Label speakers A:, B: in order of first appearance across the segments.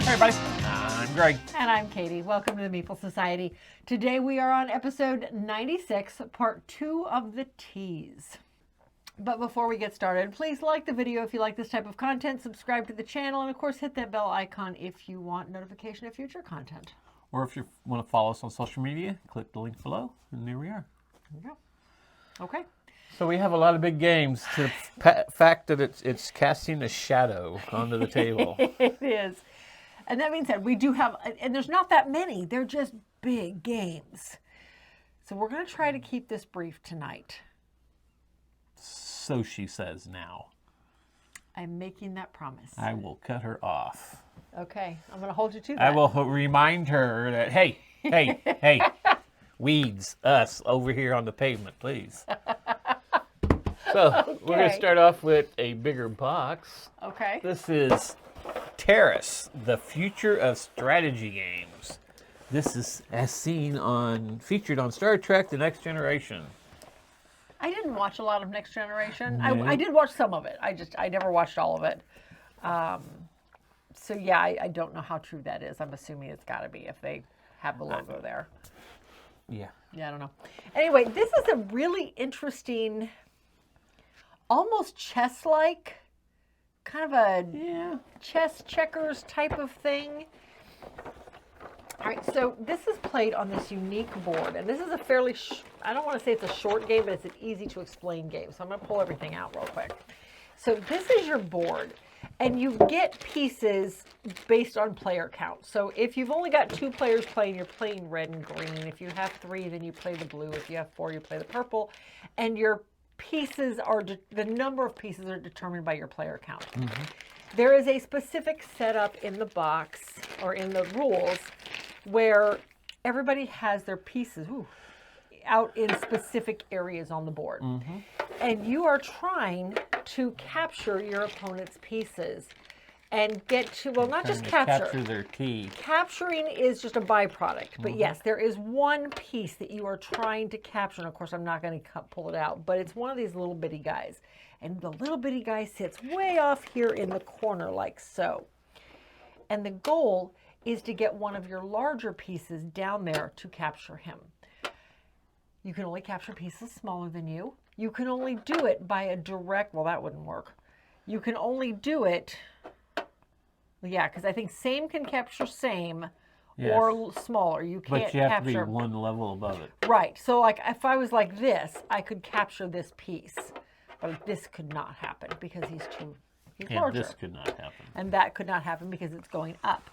A: Hey everybody, I'm Greg.
B: And I'm Katie. Welcome to the Meeple Society. Today we are on episode 96, part 2 of the tease. But before we get started, please like the video if you like this type of content, subscribe to the channel, and of course hit that bell icon if you want notification of future content.
A: Or if you want to follow us on social media, click the link below, and there we are.
B: There you go. Okay.
A: So we have a lot of big games to the fact that it's casting a shadow onto the table.
B: It is. And that being said, we do have, and there's not that many, they're just big games. So we're going to try to keep this brief tonight.
A: So she says now.
B: I'm making that promise.
A: I will cut her off.
B: Okay, I'm going to hold you to that.
A: I will remind her that, hey, weeds, us, over here on the pavement, please. So, we're going to start off with a bigger box.
B: Okay.
A: This is Terrace, the future of strategy games. This is as seen featured on Star Trek: The Next Generation.
B: I didn't watch a lot of Next Generation.
A: No.
B: I did watch some of it. I never watched all of it. So yeah, I don't know how true that is. I'm assuming it's got to be if they have the logo there.
A: Yeah.
B: Yeah, I don't know. Anyway, this is a really interesting, almost chess-like, kind of a chess checkers type of thing. All right, so this is played on this unique board, and this is a fairly, I don't want to say it's a short game, but it's an easy to explain game. So I'm going to pull everything out real quick. So this is your board, and you get pieces based on player count. So if you've only got 2 players playing, you're playing red and green. If you have 3, then you play the blue. If you have 4, you play the purple. And your pieces are, the number of pieces are determined by your player count. Mm-hmm. There is a specific setup in the box, or in the rules, where everybody has their pieces out in specific areas on the board. Mm-hmm. And you are trying to capture your opponent's pieces and get to, well, not just
A: capture their key.
B: Capturing is just a byproduct. But yes, there is one piece that you are trying to capture. And of course, I'm not going to pull it out, but it's one of these little bitty guys. And the little bitty guy sits way off here in the corner like so. And the goal is to get one of your larger pieces down there to capture him. You can only capture pieces smaller than you. You can only do it by a direct, well, that wouldn't work. You can only do it, yeah, because I think same can capture same, yes, or smaller. You can't capture.
A: But you have to be one level above it.
B: Right. So like if I was like this, I could capture this piece. But this could not happen because he's larger.
A: This could not happen.
B: And that could not happen because it's going up.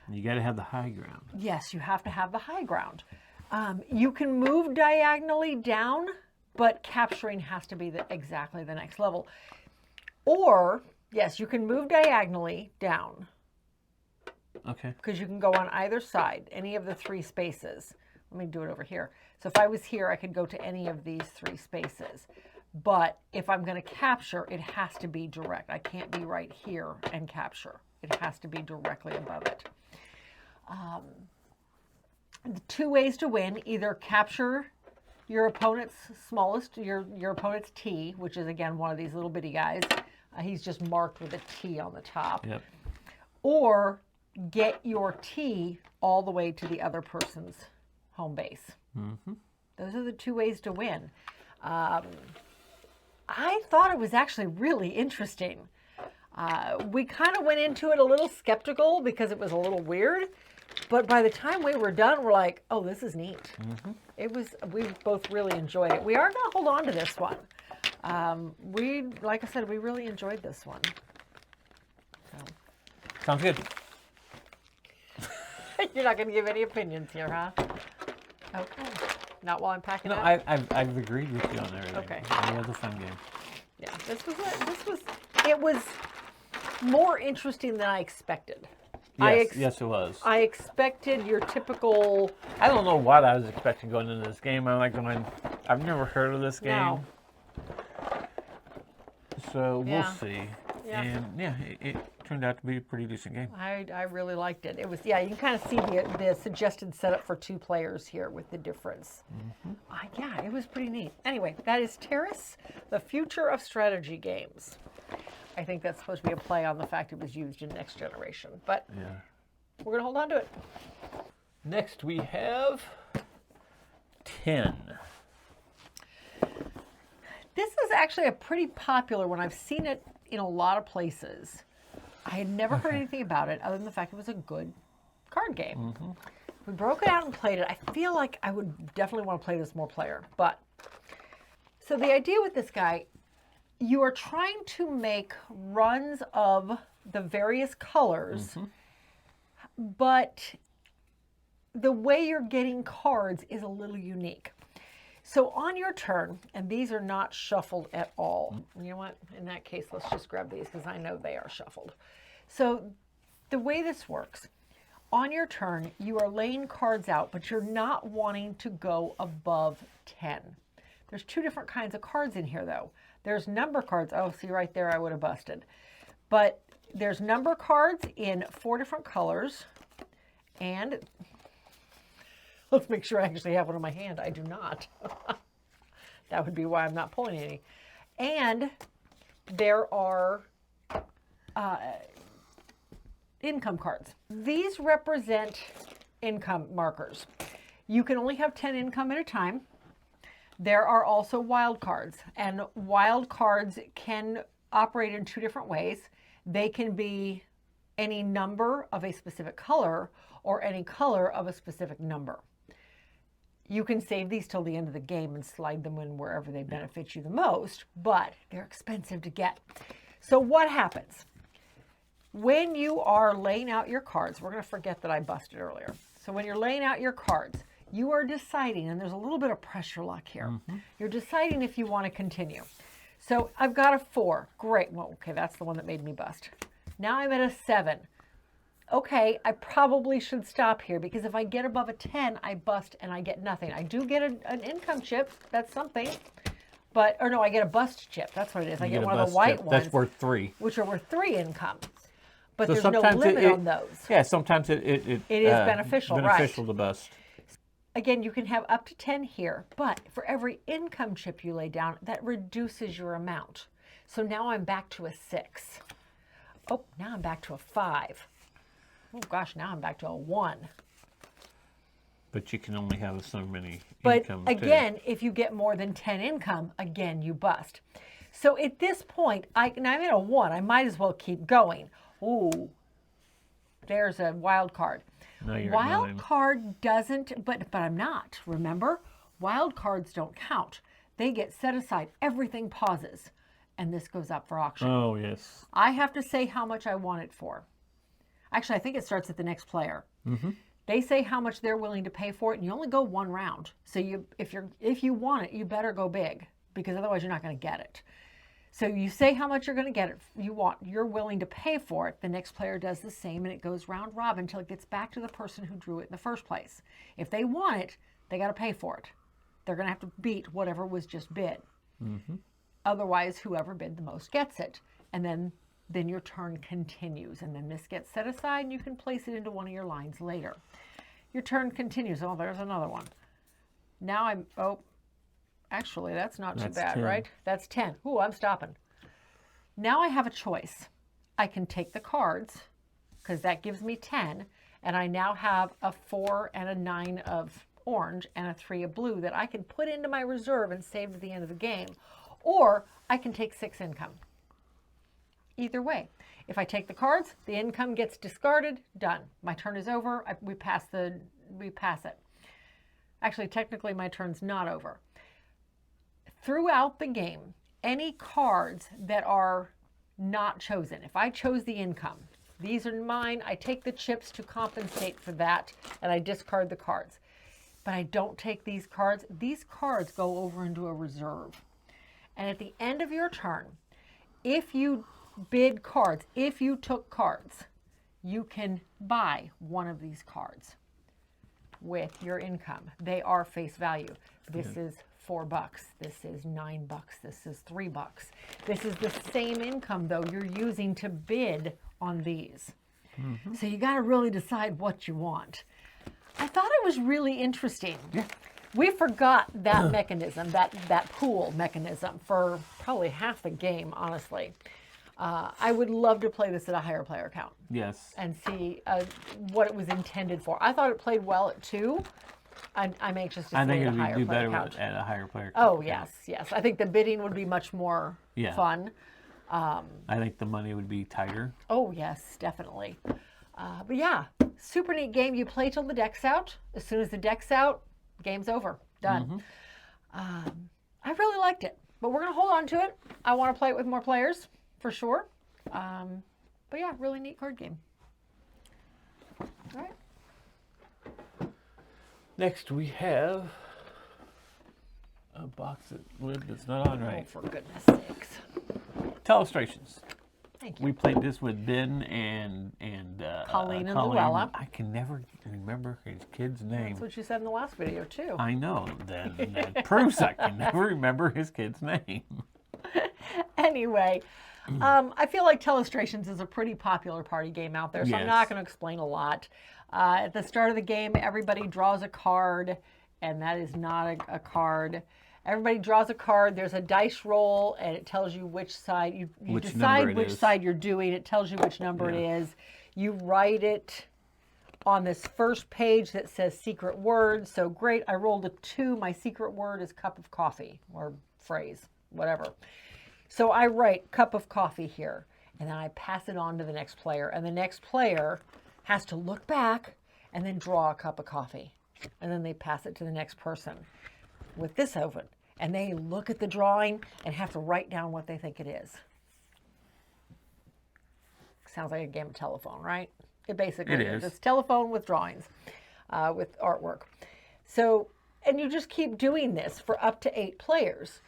A: You got to have the high ground.
B: Yes, you have to have the high ground. You can move diagonally down, but capturing has to be exactly the next level. Or, yes, you can move diagonally down.
A: Okay.
B: Because you can go on either side, any of the 3 spaces. Let me do it over here. So if I was here, I could go to any of these 3 spaces. But if I'm going to capture, it has to be direct. I can't be right here and capture. It has to be directly above it. The 2 ways to win: either capture your opponent's smallest, your opponent's T, which is again one of these little bitty guys. He's just marked with a T on the top. Yep. Or get your T all the way to the other person's home base. Mm-hmm. Those are the 2 ways to win. I thought it was actually really interesting. We kind of went into it a little skeptical because it was a little weird, but by the time we were done, we're like, oh, this is neat. Mm-hmm. We both really enjoyed it. We are going to hold on to this one. Like I said, we really enjoyed this one. So.
A: Sounds good.
B: You're not going to give any opinions here, huh? Okay. Not while I'm packing
A: up? No, I've agreed with you on everything.
B: Okay.
A: It was a fun game.
B: Yeah, it was more interesting than I expected.
A: Yes, it was.
B: I expected your typical...
A: I don't know what I was expecting going into this game. I'm like going, I've never heard of this game. No. So we'll see. Yeah. And yeah, it turned out to be a pretty decent game.
B: I really liked it. It was, yeah, you can kind of see the suggested setup for 2 players here with the difference. Mm-hmm. Yeah, it was pretty neat. Anyway, that is Terrace, the future of strategy games. I think that's supposed to be a play on the fact it was used in Next Generation. But we're going to hold on to it.
A: Next we have 10.
B: This is actually a pretty popular one. I've seen it in a lot of places. I had never heard anything about it other than the fact it was a good card game. We broke it out and played it. I feel like I would definitely want to play this more player. But so the idea with this guy, you are trying to make runs of the various colors, but the way you're getting cards is a little unique. So on your turn, and these are not shuffled at all. You know what? In that case, let's just grab these because I know they are shuffled. So the way this works, on your turn, you are laying cards out, but you're not wanting to go above 10. There's two different kinds of cards in here, though. There's number cards. Oh, see right there, I would have busted. But there's number cards in 4 different colors. And let's make sure I actually have one in my hand. I do not. That would be why I'm not pulling any. And there are income cards. These represent income markers. You can only have 10 income at a time. There are also wild cards, and wild cards can operate in 2 different ways. They can be any number of a specific color or any color of a specific number. You can save these till the end of the game and slide them in wherever they benefit you the most, but they're expensive to get. So what happens? When you are laying out your cards, we're going to forget that I busted earlier. So when you're laying out your cards, you are deciding, and there's a little bit of pressure luck here. You're deciding if you want to continue. So I've got a 4. Great. Well, okay, that's the one that made me bust. Now I'm at a 7. Okay, I probably should stop here because if I get above a 10, I bust and I get nothing. I do get an income chip. That's something. But, or no, I get a bust chip. That's what it is. I get one of the white ones.
A: That's worth 3.
B: Which are worth 3 income. But
A: So
B: there's no limit on those.
A: Yeah, sometimes it
B: is beneficial,
A: beneficial to bust.
B: Again, you can have up to 10 here, but for every income chip you lay down, that reduces your amount. So now I'm back to a 6. Oh, now I'm back to a 5. Oh gosh, now I'm back to a 1.
A: But you can only have so many
B: But
A: income.
B: again, if you get more than 10 income, again, you bust. So at this point, now I'm at a 1. I might as well keep going. Ooh, there's a wild card.
A: No, you're
B: wild card doesn't, but I'm not. Remember, wild cards don't count. They get set aside. Everything pauses, and this goes up for auction.
A: Oh, yes.
B: I have to say how much I want it for. Actually, I think it starts at the next player. They say how much they're willing to pay for it, and you only go 1 round. So if you want it, you better go big, because otherwise you're not going to get it. So you say how much you're going to get it, you're willing to pay for it. The next player does the same, and it goes round robin until it gets back to the person who drew it in the first place. If they want it, they got to pay for it. They're going to have to beat whatever was just bid. Otherwise, whoever bid the most gets it. And then your turn continues, and then this gets set aside, and you can place it into one of your lines later. Your turn continues. Oh, there's another one. Now actually, that's not too bad,
A: 10.
B: right? That's 10. Ooh, I'm stopping. Now I have a choice. I can take the cards, because that gives me 10, and I now have a 4 and a 9 of orange and a 3 of blue that I can put into my reserve and save at the end of the game. Or I can take 6 income. Either way. If I take the cards, the income gets discarded, done. My turn is over, we pass it. Actually, technically my turn's not over. Throughout the game, any cards that are not chosen, if I chose the income, these are mine, I take the chips to compensate for that, and I discard the cards. But I don't take these cards go over into a reserve. And at the end of your turn, if you bid cards, if you took cards, you can buy one of these cards with your income. They are face value. This is $4. This is $9. This is $3. This is the same income, though, you're using to bid on these. So you got to really decide what you want. I thought it was really interesting. We forgot that mechanism, that pool mechanism, for probably half the game, honestly. I would love to play this at a higher player count.
A: Yes.
B: And see what it was intended for. I thought it played well at 2. I'm anxious to see it at a higher player count.
A: At a higher player
B: count. Oh,
A: count.
B: yes. I think the bidding would be much more fun.
A: I think the money would be tighter.
B: Oh, yes, definitely. But yeah, super neat game. You play till the deck's out. As soon as the deck's out, game's over. Done. I really liked it, but we're going to hold on to it. I want to play it with more players, for sure. But yeah, really neat card game. All right.
A: Next, we have a box lid that's not on right.
B: Oh, for goodness sakes.
A: Telestrations.
B: Thank you.
A: We played this with Ben and
B: Colleen and Luella.
A: I can never remember his kid's name.
B: That's what you said in the last video, too.
A: I know. Then that proves I can never remember his kid's name.
B: Anyway, I feel like Telestrations is a pretty popular party game out there, so I'm not going to explain a lot. At the start of the game, everybody draws a card, and that is not a card. Everybody draws a card. There's a dice roll, and it tells you which side. You decide which side you're doing. It tells you which number it is. You write it on this first page that says secret word. So great, I rolled a 2. My secret word is cup of coffee or phrase, whatever. So I write cup of coffee here, and then I pass it on to the next player. And the next player has to look back and then draw a cup of coffee. And then they pass it to the next person with this open. And they look at the drawing and have to write down what they think it is. Sounds like a game of telephone, right? It basically is. It's telephone with drawings, with artwork. So, and you just keep doing this for up to 8 players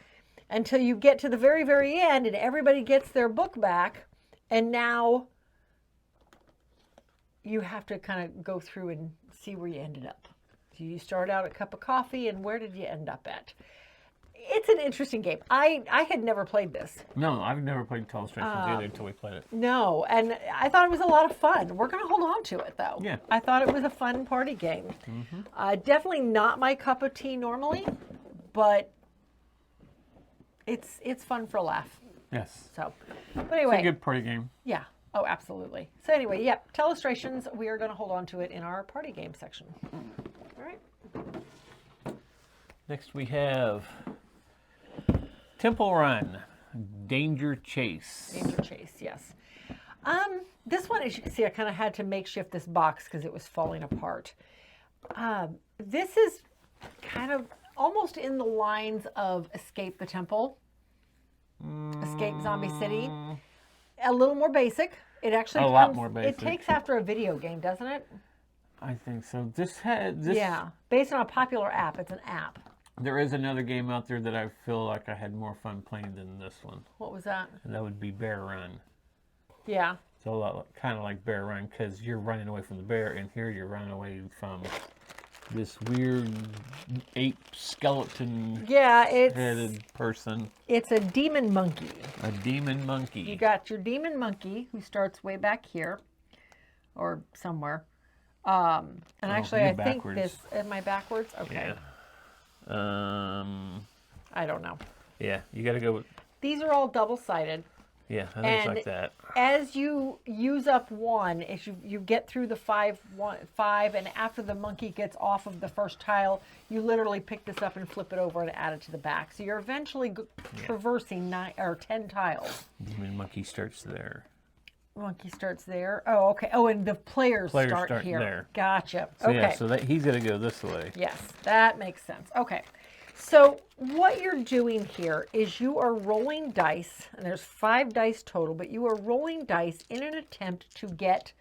B: until you get to the very, very end and everybody gets their book back. And now you have to kind of go through and see where you ended up. So you start out at a cup of coffee, and where did you end up at? It's an interesting game. I had never played this.
A: No, I've never played Telestrations either until we played it.
B: No, and I thought it was a lot of fun. We're going to hold on to it, though.
A: Yeah.
B: I thought it was a fun party game. Definitely not my cup of tea normally, but it's fun for a laugh.
A: Yes.
B: So, but anyway.
A: It's a good party game.
B: Yeah. Oh, absolutely. So anyway, yep, Telestrations, we are going to hold on to it in our party game section. All right.
A: Next we have Temple Run, Danger Chase.
B: Danger Chase, yes. This one, as you can see, I kind of had to makeshift this box because it was falling apart. This is kind of almost in the lines of Escape the Temple, Escape Zombie City. A little more basic. It actually
A: a lot more basic.
B: It takes after a video game, doesn't it?
A: I think so. This
B: yeah, based on a popular app. It's an app.
A: There is another game out there that I feel like I had more fun playing than this one.
B: What was that?
A: And that would be Bear Run.
B: Yeah.
A: It's a lot kind of like Bear Run because you're running away from the bear, and here you're running away from this weird ape skeleton headed person.
B: It's a demon monkey.
A: A demon monkey.
B: You got your demon monkey who starts way back here or somewhere. And actually I think this, am I backwards? Okay.
A: Yeah.
B: I don't know.
A: Yeah, you got to go with...
B: These are all double-sided.
A: Yeah, I think it's like that.
B: As you use up one, as you get through the five, and after the monkey gets off of the first tile, you literally pick this up and flip it over and add it to the back. So you're eventually traversing 9 or 10 tiles.
A: Demon monkey starts there.
B: Monkey starts there. Oh, okay. Oh, and the players start here. There. Gotcha.
A: So,
B: okay.
A: Yeah, so that he's going to go this way.
B: Yes, that makes sense. Okay. So what you're doing here is you are rolling dice, and there's 5 dice total, but you are rolling dice in an attempt to get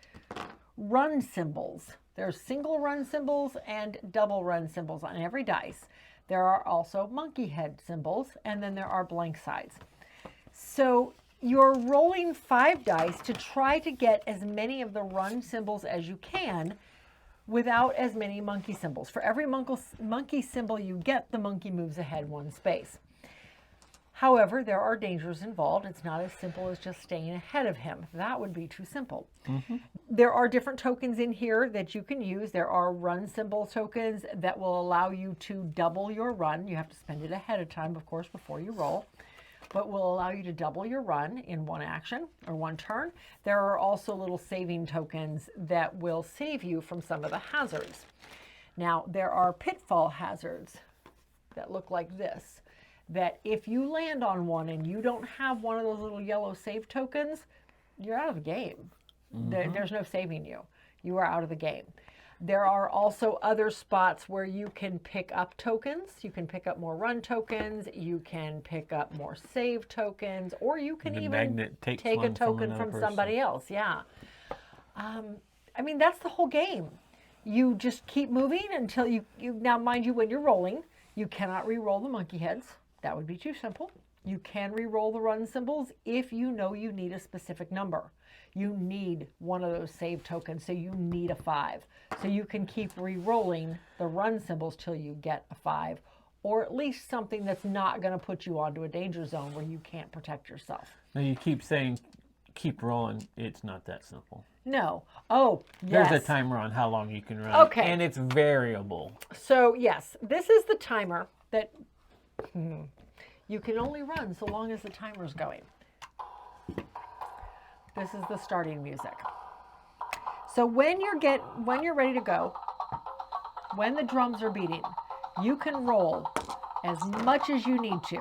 B: run symbols. There's single run symbols and double run symbols on every dice. There are also monkey head symbols, and then there are blank sides. So you're rolling 5 dice to try to get as many of the run symbols as you can without as many monkey symbols. For every monkey symbol you get, the monkey moves ahead 1 space. However, there are dangers involved. It's not as simple as just staying ahead of him. That would be too simple. There are different tokens in here that you can use. There are run symbol tokens that will allow you to double your run. You have to spend it ahead of time, of course, before you roll. but will allow you to double your run in one action or one turn. There are also little saving tokens that will save you from some of the hazards. Now, there are pitfall hazards that look like this, that if you land on one and you don't have one of those little yellow save tokens, you're out of the game. There's no saving you. You are out of the game. There are also other spots where you can pick up tokens. You can pick up more run tokens. You can pick up more save tokens, or you can even take a token from somebody else. Yeah. I mean, that's the whole game. You just keep moving until you now, mind you, when you're rolling, you cannot re-roll the monkey heads. That would be too simple. You can re-roll the run symbols if you know you need a specific number. You need one of those save tokens, so you need a 5. So you can keep re-rolling the run symbols till you get a 5, or at least something that's not going to put you onto a danger zone where you can't protect yourself.
A: Now you keep saying, keep rolling. It's not that simple.
B: No. Oh, yes.
A: There's a timer on how long you can run.
B: Okay.
A: And it's variable.
B: So, yes, this is the timer that you can only run so long as the timer's going. This is the starting music. So when you're ready to go, when the drums are beating, you can roll as much as you need to.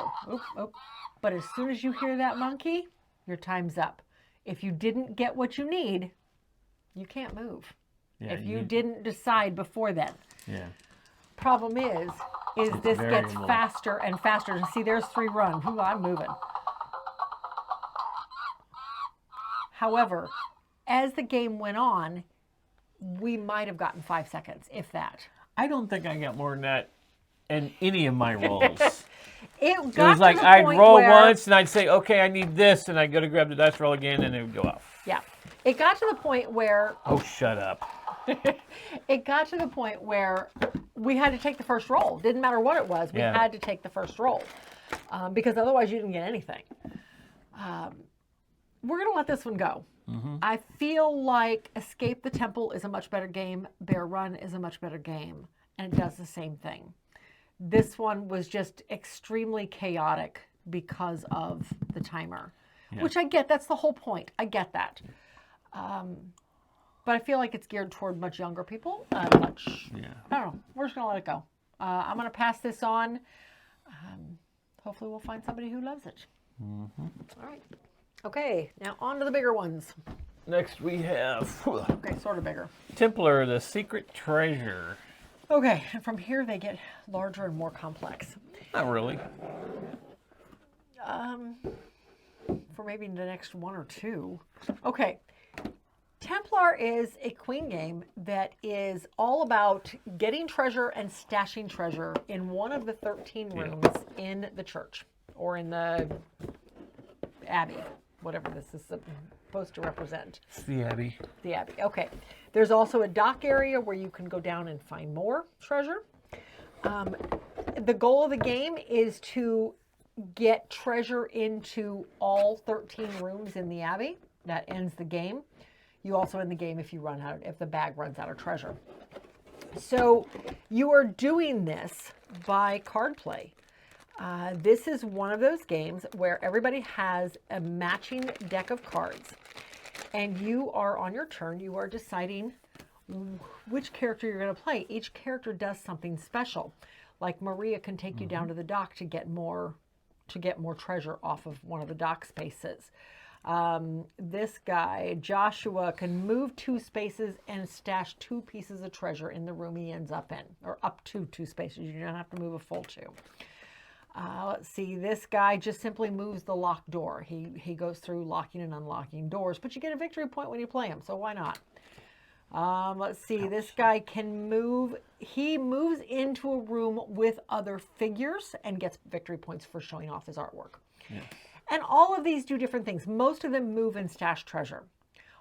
B: But as soon as you hear that monkey, your time's up. If you didn't get what you need, you can't move. Yeah, if you didn't decide before then. Yeah. Problem is this gets faster and faster. See, there's 3 run. I'm moving. However, as the game went on, we might have gotten 5 seconds, if that.
A: I don't think I got more than that in any of my rolls.
B: It
A: was like I'd roll once and I'd say, okay, I need this, and I'd go to grab the dice roll again, and it would go off.
B: Yeah. It got to the point where...
A: Oh, shut up.
B: It got to the point where we had to take the first roll. Didn't matter what it was. We had to take the first roll because otherwise you didn't get anything. We're going to let this one go. I feel like Escape the Temple is a much better game. Bear Run is a much better game. And it does the same thing. This one was just extremely chaotic because of the timer. Yeah. Which I get. That's the whole point. I get that. But I feel like it's geared toward much younger people. I don't know. We're just going to let it go. I'm going to pass this on. Hopefully we'll find somebody who loves it. All right. Okay, now on to the bigger ones.
A: Next we have...
B: Okay, sort of bigger.
A: Templar, the Secret Treasure.
B: Okay, and from here they get larger and more complex.
A: Not really.
B: For maybe the next 1 or 2. Okay, Templar is a queen game that is all about getting treasure and stashing treasure in one of the 13 rooms in the church or in the abbey, whatever this is supposed to represent.
A: It's the abbey.
B: The abbey, okay. There's also a dock area where you can go down and find more treasure. The goal of the game is to get treasure into all 13 rooms in the abbey. That ends the game. You also end the game if the bag runs out of treasure. So you are doing this by card play. This is one of those games where everybody has a matching deck of cards. And you are, on your turn, you are deciding which character you're going to play. Each character does something special. Like Maria can take you down to the dock to get more treasure off of one of the dock spaces. This guy, Joshua, can move 2 spaces and stash 2 pieces of treasure in the room he ends up in, or up to 2 spaces. You don't have to move a full 2. Let's see, this guy just simply moves the locked door. He goes through locking and unlocking doors, but you get a victory point when you play him, so why not? Let's see, this guy can move. He moves into a room with other figures and gets victory points for showing off his artwork. Yeah. And all of these do different things. Most of them move and stash treasure.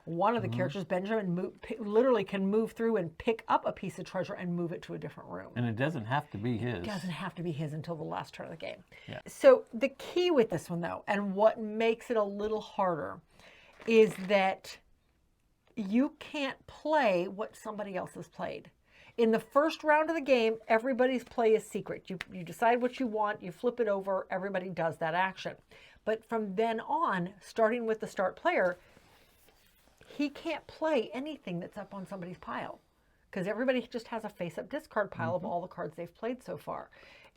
B: One of the characters, Benjamin, literally can move through and pick up a piece of treasure and move it to a different room.
A: And it doesn't have to be his.
B: It doesn't have to be his until the last turn of the game.
A: Yeah.
B: So the key with this one, though, and what makes it a little harder, is that you can't play what somebody else has played. In the first round of the game, everybody's play is secret. You decide what you want, you flip it over, everybody does that action. But from then on, starting with the start player, he can't play anything that's up on somebody's pile because everybody just has a face-up discard pile of all the cards they've played so far.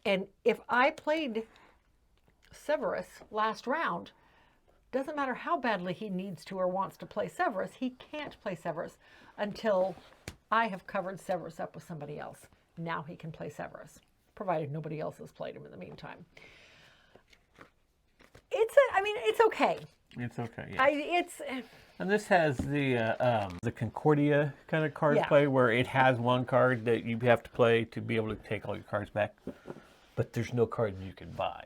B: And if I played Severus last round, doesn't matter how badly he needs to or wants to play Severus, he can't play Severus until I have covered Severus up with somebody else. Now he can play Severus, provided nobody else has played him in the meantime. It's okay.
A: It's okay, yeah. And this has the Concordia kind of card play where it has one card that you have to play to be able to take all your cards back, but there's no card you can buy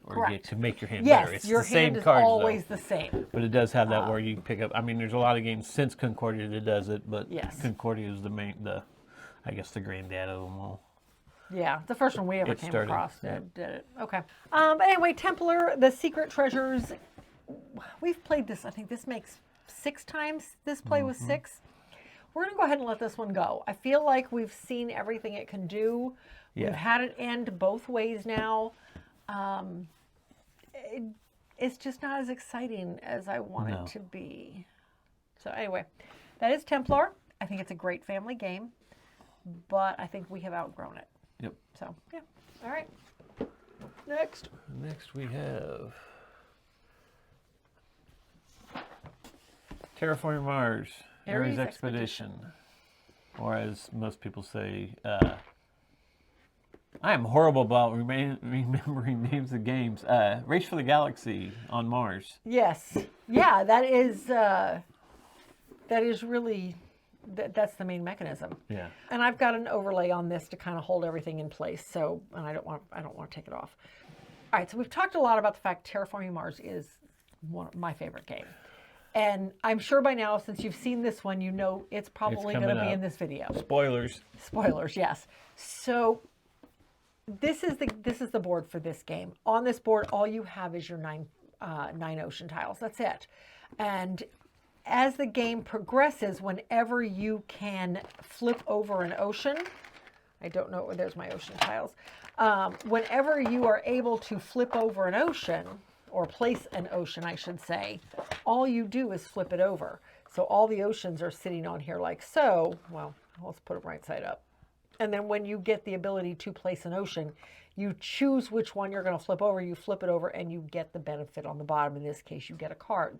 A: or get to make your hand better. It's
B: your
A: the same
B: hand is
A: cards,
B: always
A: though.
B: the same.
A: But it does have that where you pick up. I mean, there's a lot of games since Concordia that does it, but Concordia is the granddad of them all.
B: Yeah, the first one we ever came across did it. Okay. But anyway, Templar, the Secret Treasures. We've played this. I think this makes 6 times. This play was 6. We're going to go ahead and let this one go. I feel like we've seen everything it can do. Yeah. We've had it end both ways now. It's just not as exciting as I want it to be. So anyway, that is Templar. I think it's a great family game, but I think we have outgrown it.
A: Yep.
B: So, yeah. All right. Next.
A: Next we have Terraforming Mars, Ares Expedition. Or as most people say, I am horrible about remembering names of games. Race for the Galaxy on Mars.
B: Yes. Yeah, that is really... That's the main mechanism.
A: Yeah.
B: And I've got an overlay on this to kind of hold everything in place. So, and I don't want to take it off. All right. So we've talked a lot about the fact Terraforming Mars is one of my favorite game. And I'm sure by now, since you've seen this one, you know it's probably going to be in this video.
A: Spoilers.
B: Spoilers, yes. So this is the board for this game. On this board, all you have is your nine ocean tiles. That's it. And as the game progresses, whenever you can flip over an ocean, I don't know, there's my ocean tiles. Whenever you are able to flip over an ocean, or place an ocean, I should say, all you do is flip it over. So all the oceans are sitting on here like so. Well, let's put it right side up. And then when you get the ability to place an ocean, you choose which one you're going to flip over, you flip it over, and you get the benefit on the bottom. In this case, you get a card.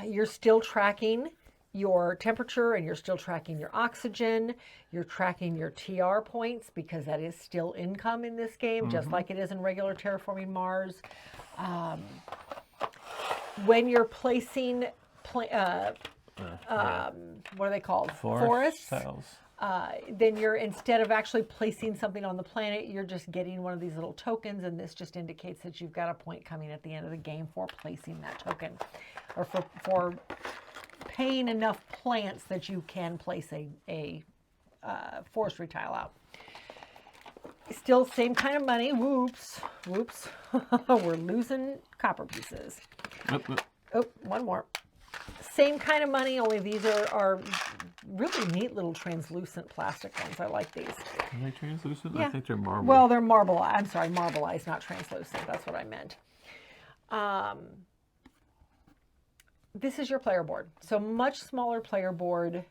B: You're still tracking your temperature and you're still tracking your oxygen. You're tracking your TR points because that is still income in this game, just like it is in regular Terraforming Mars. When you're placing, what are they called? Forests.
A: Tiles.
B: Then you're, instead of actually placing something on the planet, you're just getting one of these little tokens, and this just indicates that you've got a point coming at the end of the game for placing that token, or for paying enough plants that you can place a forestry tile out. Still same kind of money. Whoops. We're losing copper pieces. Oh, one more. Same kind of money, only these are really neat little translucent plastic ones. I like these.
A: Are they translucent?
B: Yeah.
A: I think they're marble.
B: Well, they're marbleized. I'm sorry, marbleized, not translucent. That's what I meant. This is your player board. So much smaller player board.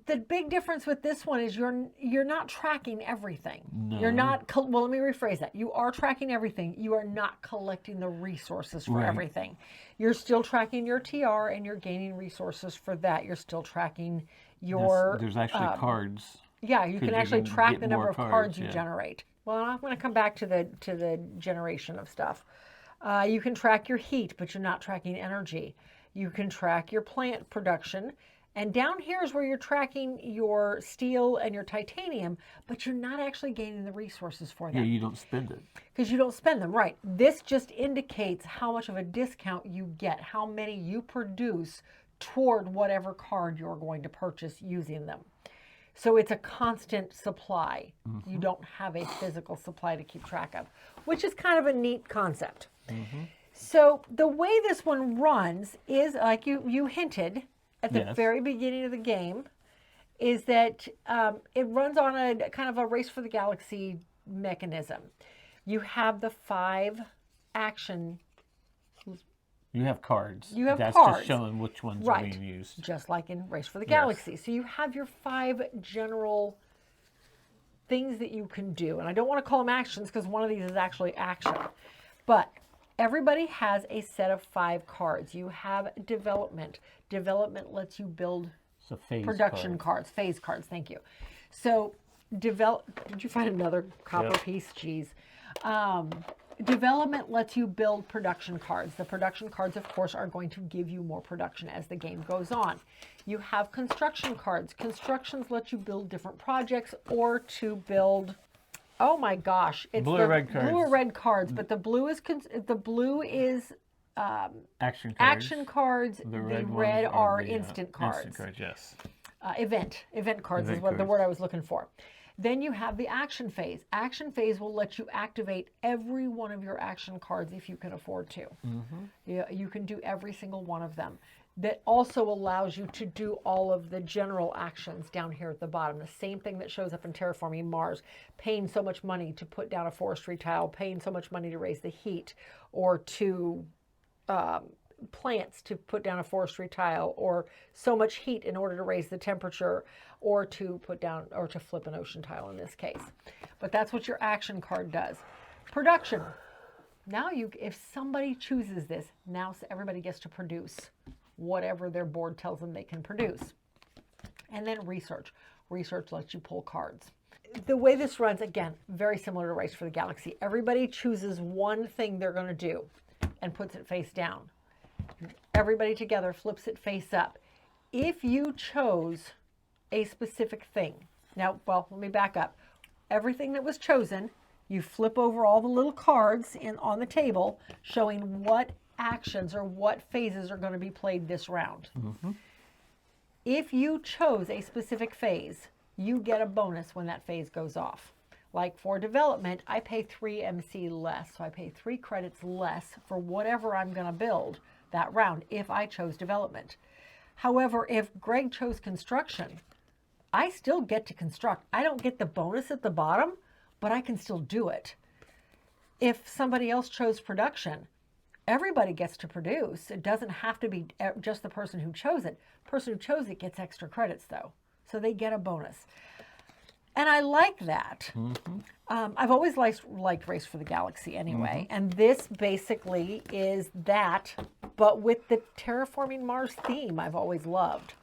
B: The big difference with this one is you're not tracking everything.
A: No.
B: You're not, well, let me rephrase that. You are tracking everything. You are not collecting the resources for everything. You're still tracking your TR and you're gaining resources for that. You're still tracking your...
A: There's actually cards.
B: Yeah, you can actually track the number of cards you generate. Well, I'm going to come back to the generation of stuff. You can track your heat, but you're not tracking energy. You can track your plant production. And down here is where you're tracking your steel and your titanium, but you're not actually gaining the resources for them.
A: Yeah, you don't spend it.
B: Because you don't spend them, right. This just indicates how much of a discount you get, how many you produce toward whatever card you're going to purchase using them. So it's a constant supply. You don't have a physical supply to keep track of, which is kind of a neat concept. So the way this one runs is, like you hinted, at the very beginning of the game, is that it runs on a kind of a race for the galaxy mechanism. You have the 5 action
A: You have cards.
B: You have
A: That's
B: cards.
A: just showing which ones
B: Right.
A: are being used.
B: Just like in Race for the Galaxy. So you have your 5 general things that you can do. And I don't want to call them actions because one of these is actually action. But everybody has a set of 5 cards. You have development. Development lets you build production cards. Phase cards, thank you. So did you find another copper piece? Jeez. Development lets you build production cards. The production cards, of course, are going to give you more production as the game goes on. You have construction cards. Constructions let you build different projects or to build, oh my gosh, it's
A: blue or red cards.
B: Blue or red cards, but the blue is action cards. The red are instant cards.
A: Instant cards, yes.
B: Event cards is what the word I was looking for. Then you have the action phase. Action phase will let you activate every one of your action cards if you can afford to. You can do every single one of them. That also allows you to do all of the general actions down here at the bottom. The same thing that shows up in Terraforming Mars. Paying so much money to put down a forestry tile, paying so much money to raise the heat, or to plants to put down a forestry tile, or so much heat in order to raise the temperature, or to put down, or to flip an ocean tile in this case. But that's what your action card does. Production. Now if somebody chooses this, now everybody gets to produce whatever their board tells them they can produce. And then research. Research lets you pull cards. The way this runs, again, very similar to Race for the Galaxy. Everybody chooses one thing they're going to do and puts it face down. Everybody together flips it face up. If you chose a specific thing, now, well, let me back up. Everything that was chosen, you flip over all the little cards on the table showing what actions or what phases are going to be played this round. If you chose a specific phase, you get a bonus when that phase goes off. Like for development, I pay 3 MC less, so I pay 3 credits less for whatever I'm going to build that round if I chose development. However, if Greg chose construction, I still get to construct. I don't get the bonus at the bottom, but I can still do it. If somebody else chose production, everybody gets to produce. It doesn't have to be just the person who chose it. The person who chose it gets extra credits though, so they get a bonus. And I like that. I've always liked Race for the Galaxy anyway. And this basically is that, but with the Terraforming Mars theme I've always loved.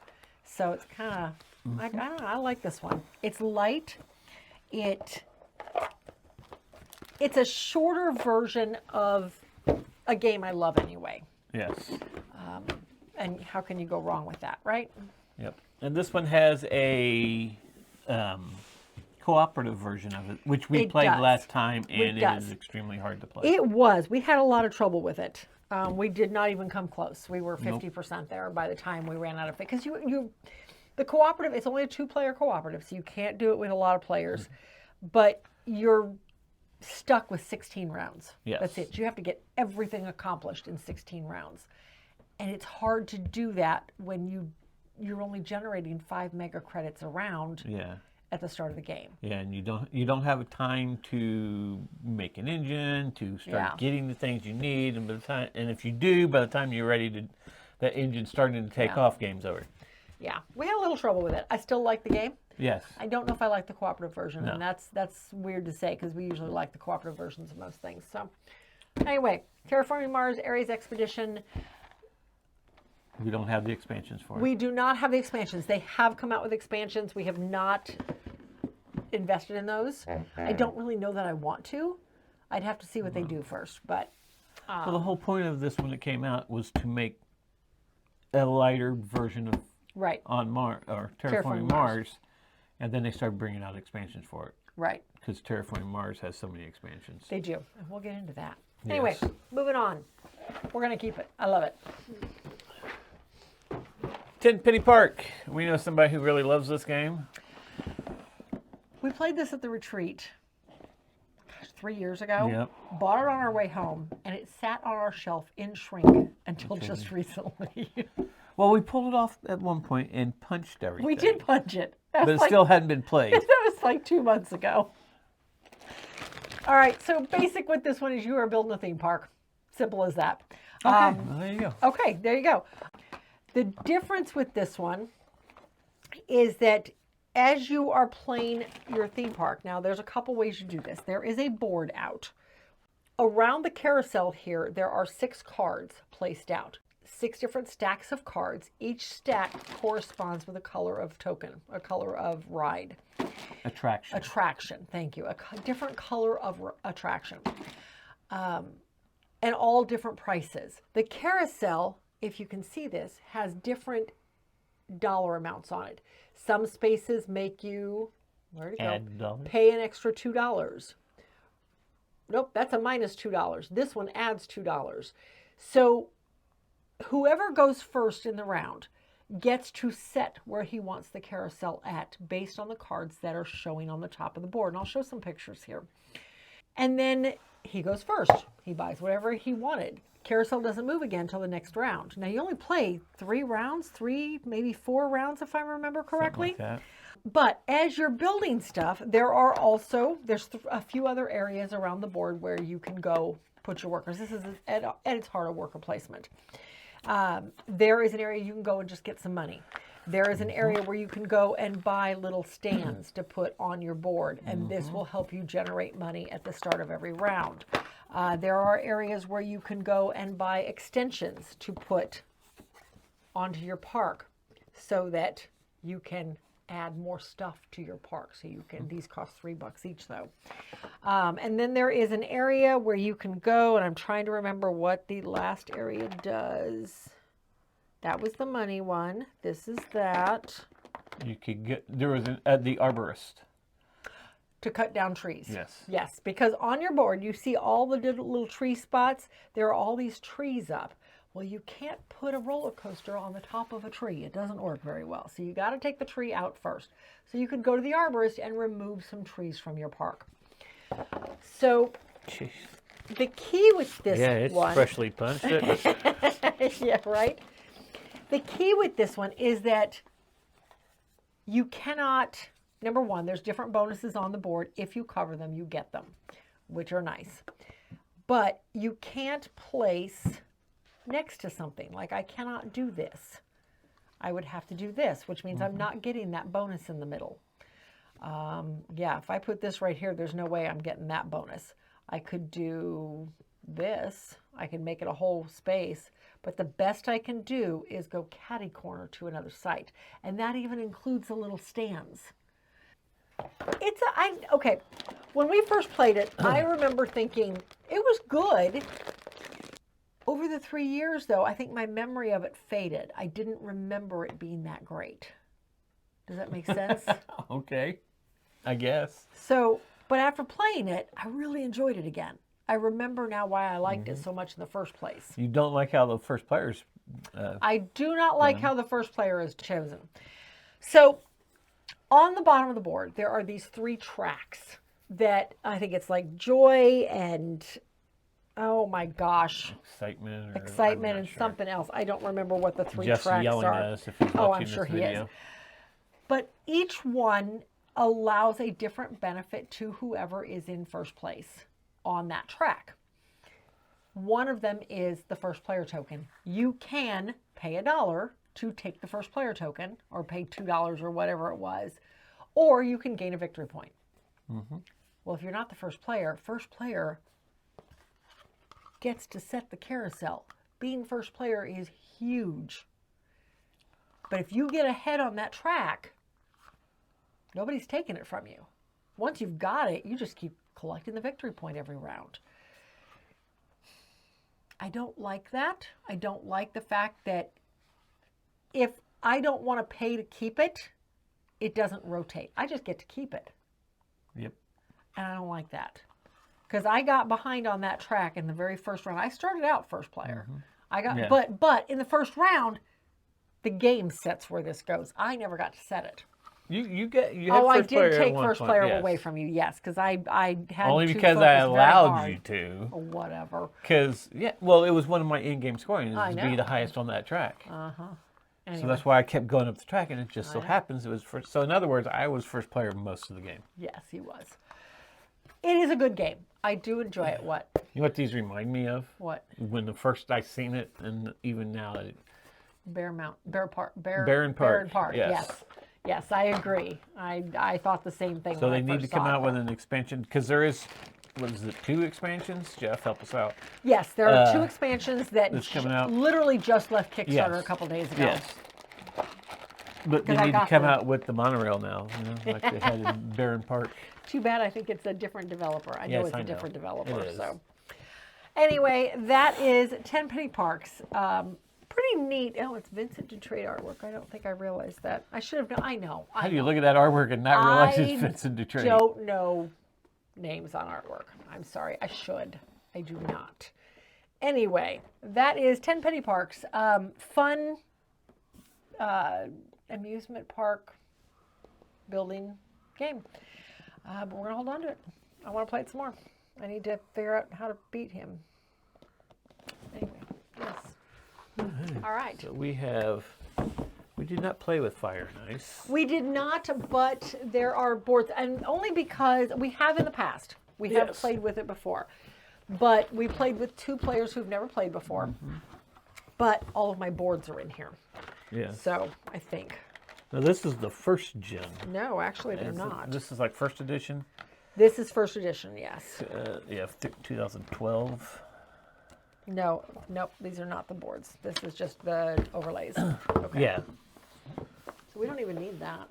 B: So it's kind of, I don't know, I like this one. It's light. It's a shorter version of a game I love anyway.
A: Yes.
B: And how can you go wrong with that, right?
A: Yep. And this one has a cooperative version of it, which we played last time, and it is extremely hard to play.
B: It was. We had a lot of trouble with it. We did not even come close. We were 50% there by the time we ran out of it. Because the cooperative, it's only a 2-player cooperative, so you can't do it with a lot of players. But you're stuck with 16 rounds.
A: Yes.
B: That's it. You have to get everything accomplished in 16 rounds. And it's hard to do that when you're only generating 5 mega credits a round.
A: Yeah.
B: At the start of the game.
A: Yeah, and you don't have time to make an engine, to start getting the things you need, and if you do, by the time you're ready to, that engine's starting to take off, game's over.
B: Yeah, we had a little trouble with it. I still like the game.
A: Yes.
B: I don't know if I like the cooperative version, and that's weird to say because we usually like the cooperative versions of most things. So, anyway, Terraforming Mars, Ares Expedition.
A: We don't have the expansions for it.
B: We do not have the expansions. They have come out with expansions. We have not invested in those. I don't really know that I want to. I'd have to see what they do first. But
A: well, the whole point of this when it came out was to make a lighter version of on Mars or Terraforming Mars, and then they started bringing out expansions for it.
B: Right.
A: Because Terraforming Mars has so many expansions.
B: They do. And we'll get into that. Anyway, moving on. We're going to keep it. I love it.
A: Tenpenny Park. We know somebody who really loves this game.
B: We played this at the retreat 3 years ago.
A: Yep.
B: Bought it on our way home, and it sat on our shelf in shrink until just recently.
A: Well, we pulled it off at one point and punched everything.
B: We did punch it.
A: But it still hadn't been played.
B: That was like 2 months ago. All right, so basic with this one is you are building a theme park. Simple as that.
A: Okay, well, there you go.
B: Okay, there you go. The difference with this one is that as you are playing your theme park, now there's a couple ways you do this. There is a board out. Around the carousel here, there are 6 cards placed out. 6 different stacks of cards. Each stack corresponds with a color of token, a color of ride.
A: Attraction.
B: Attraction, thank you. A different color of attraction. And all different prices. The carousel, if you can see this, has different dollar amounts on it. Some spaces make you, where'd it go? Pay an extra $2. Nope, that's a minus $2. This one adds $2. So whoever goes first in the round gets to set where he wants the carousel at based on the cards that are showing on the top of the board. And I'll show some pictures here. And then he goes first. He buys whatever he wanted. Carousel doesn't move again until the next round. Now you only play 3 rounds, 3, maybe 4 rounds if I remember correctly.
A: Something like that.
B: But as you're building stuff, there's a few other areas around the board where you can go put your workers. This is at its heart a worker placement. There is an area you can go and just get some money. There is an area where you can go and buy little stands to put on your board, and this will help you generate money at the start of every round. There are areas where you can go and buy extensions to put onto your park so that you can add more stuff to your park. So you can, these cost $3 each though. And then there is an area where you can go, and I'm trying to remember what the last area does. That was the money one. This is that.
A: You could get, there was the arborist.
B: To cut down trees.
A: Yes.
B: Yes, because on your board, you see all the little tree spots. There are all these trees up. Well, you can't put a roller coaster on the top of a tree. It doesn't work very well. So you got to take the tree out first. So you could go to the arborist and remove some trees from your park. So
A: Jeez.
B: the key with this
A: Yeah, it's
B: one...
A: freshly punched.
B: Yeah, right? The key with this one is that you cannot... Number one, there's different bonuses on the board. If you cover them, you get them, which are nice. But you can't place next to something. Like I cannot do this. I would have to do this, which means I'm not getting that bonus in the middle. Yeah, if I put this right here, there's no way I'm getting that bonus. I could do this. I can make it a whole space. But the best I can do is go catty corner to another site. And that even includes the little stands. Okay, when we first played it, I remember thinking it was good. Over the 3 years, though, I think my memory of it faded. I didn't remember it being that great. Does that make sense?
A: Okay, I guess.
B: So, but after playing it, I really enjoyed it again. I remember now why I liked it so much in the first place.
A: You don't like how the first players...
B: I do not like how the first player is chosen. So, on the bottom of the board, there are these 3 tracks that I think it's like joy and, oh my gosh. Excitement and something else. I don't remember what the 3
A: Jeff's
B: tracks
A: yelling
B: are.
A: at us if he's watching
B: I'm sure
A: this
B: he
A: video.
B: is. But each one allows a different benefit to whoever is in first place on that track. One of them is the first player token. You can pay $1 to take the first player token, or pay $2 or whatever it was, or you can gain a victory point. Well, if you're not the first player gets to set the carousel. Being first player is huge. But if you get ahead on that track, nobody's taking it from you. Once you've got it, you just keep collecting the victory point every round. I don't like that. I don't like the fact that if I don't want to pay to keep it, it doesn't rotate. I just get to keep it.
A: Yep.
B: And I don't like that. Because I got behind on that track in the very first round. I started out first player. I got, but in the first round, the game sets where this goes. I never got to set it.
A: You had
B: I
A: first player
B: did
A: at
B: take
A: one
B: first
A: point,
B: player
A: yes.
B: away from you, yes, because I had
A: only
B: to
A: because I
B: focus very
A: allowed
B: hard.
A: you to.
B: Or whatever.
A: Because well, it was one of my in-game scoring
B: I
A: to
B: know.
A: be the highest on that track.
B: Anyway.
A: So that's why I kept going up the track, and it just so happens it was first. So in other words, I was first player most of the game.
B: Yes, he was. It is a good game. I do enjoy it. What?
A: You know what these remind me of?
B: What?
A: When the first I seen it, and even now,
B: Barren Park.
A: Yes.
B: Yes, I agree. I thought the same thing.
A: So
B: when
A: they
B: I
A: need to
B: first
A: come
B: saw
A: out
B: it.
A: with an expansion because there is, what is it, 2 expansions? Jeff, help us out.
B: Yes, there are 2 expansions that
A: that's coming out.
B: literally just left Kickstarter
A: Yes.
B: a couple days ago.
A: Yes. But they
B: I
A: need to
B: got
A: come
B: them.
A: out with the monorail now, like they had in Barren Park.
B: Too bad. I think it's a different developer. I know
A: Yes,
B: it's
A: I
B: a
A: know.
B: different developer.
A: It is.
B: So, anyway, that is Tenpenny Parks. Pretty neat. Oh, it's Vincent Dutrait artwork. I don't think I realized that. I should have known. I know.
A: How do you look at that artwork and not realize it's Vincent Dutrait?
B: I don't know names on artwork. I'm sorry. I should. I do not. Anyway, that is Tenpenny Parks. Fun amusement park building game. But we're going to hold on to it. I want to play it some more. I need to figure out how to beat him. Anyway, yes. All right.
A: So we did not play with Fire and Ice.
B: We did not, but there are boards, and only because we have in the past. We have
A: Yes.
B: played with it before. But we played with 2 players who've never played before. But all of my boards are in here.
A: Yeah.
B: So, I think.
A: Now this is the first gen.
B: No, actually they're not.
A: This is like first edition.
B: This is first edition, yes.
A: Yeah, 2012.
B: No, nope, these are not the boards. This is just the overlays. Okay.
A: Yeah.
B: So we don't even need that.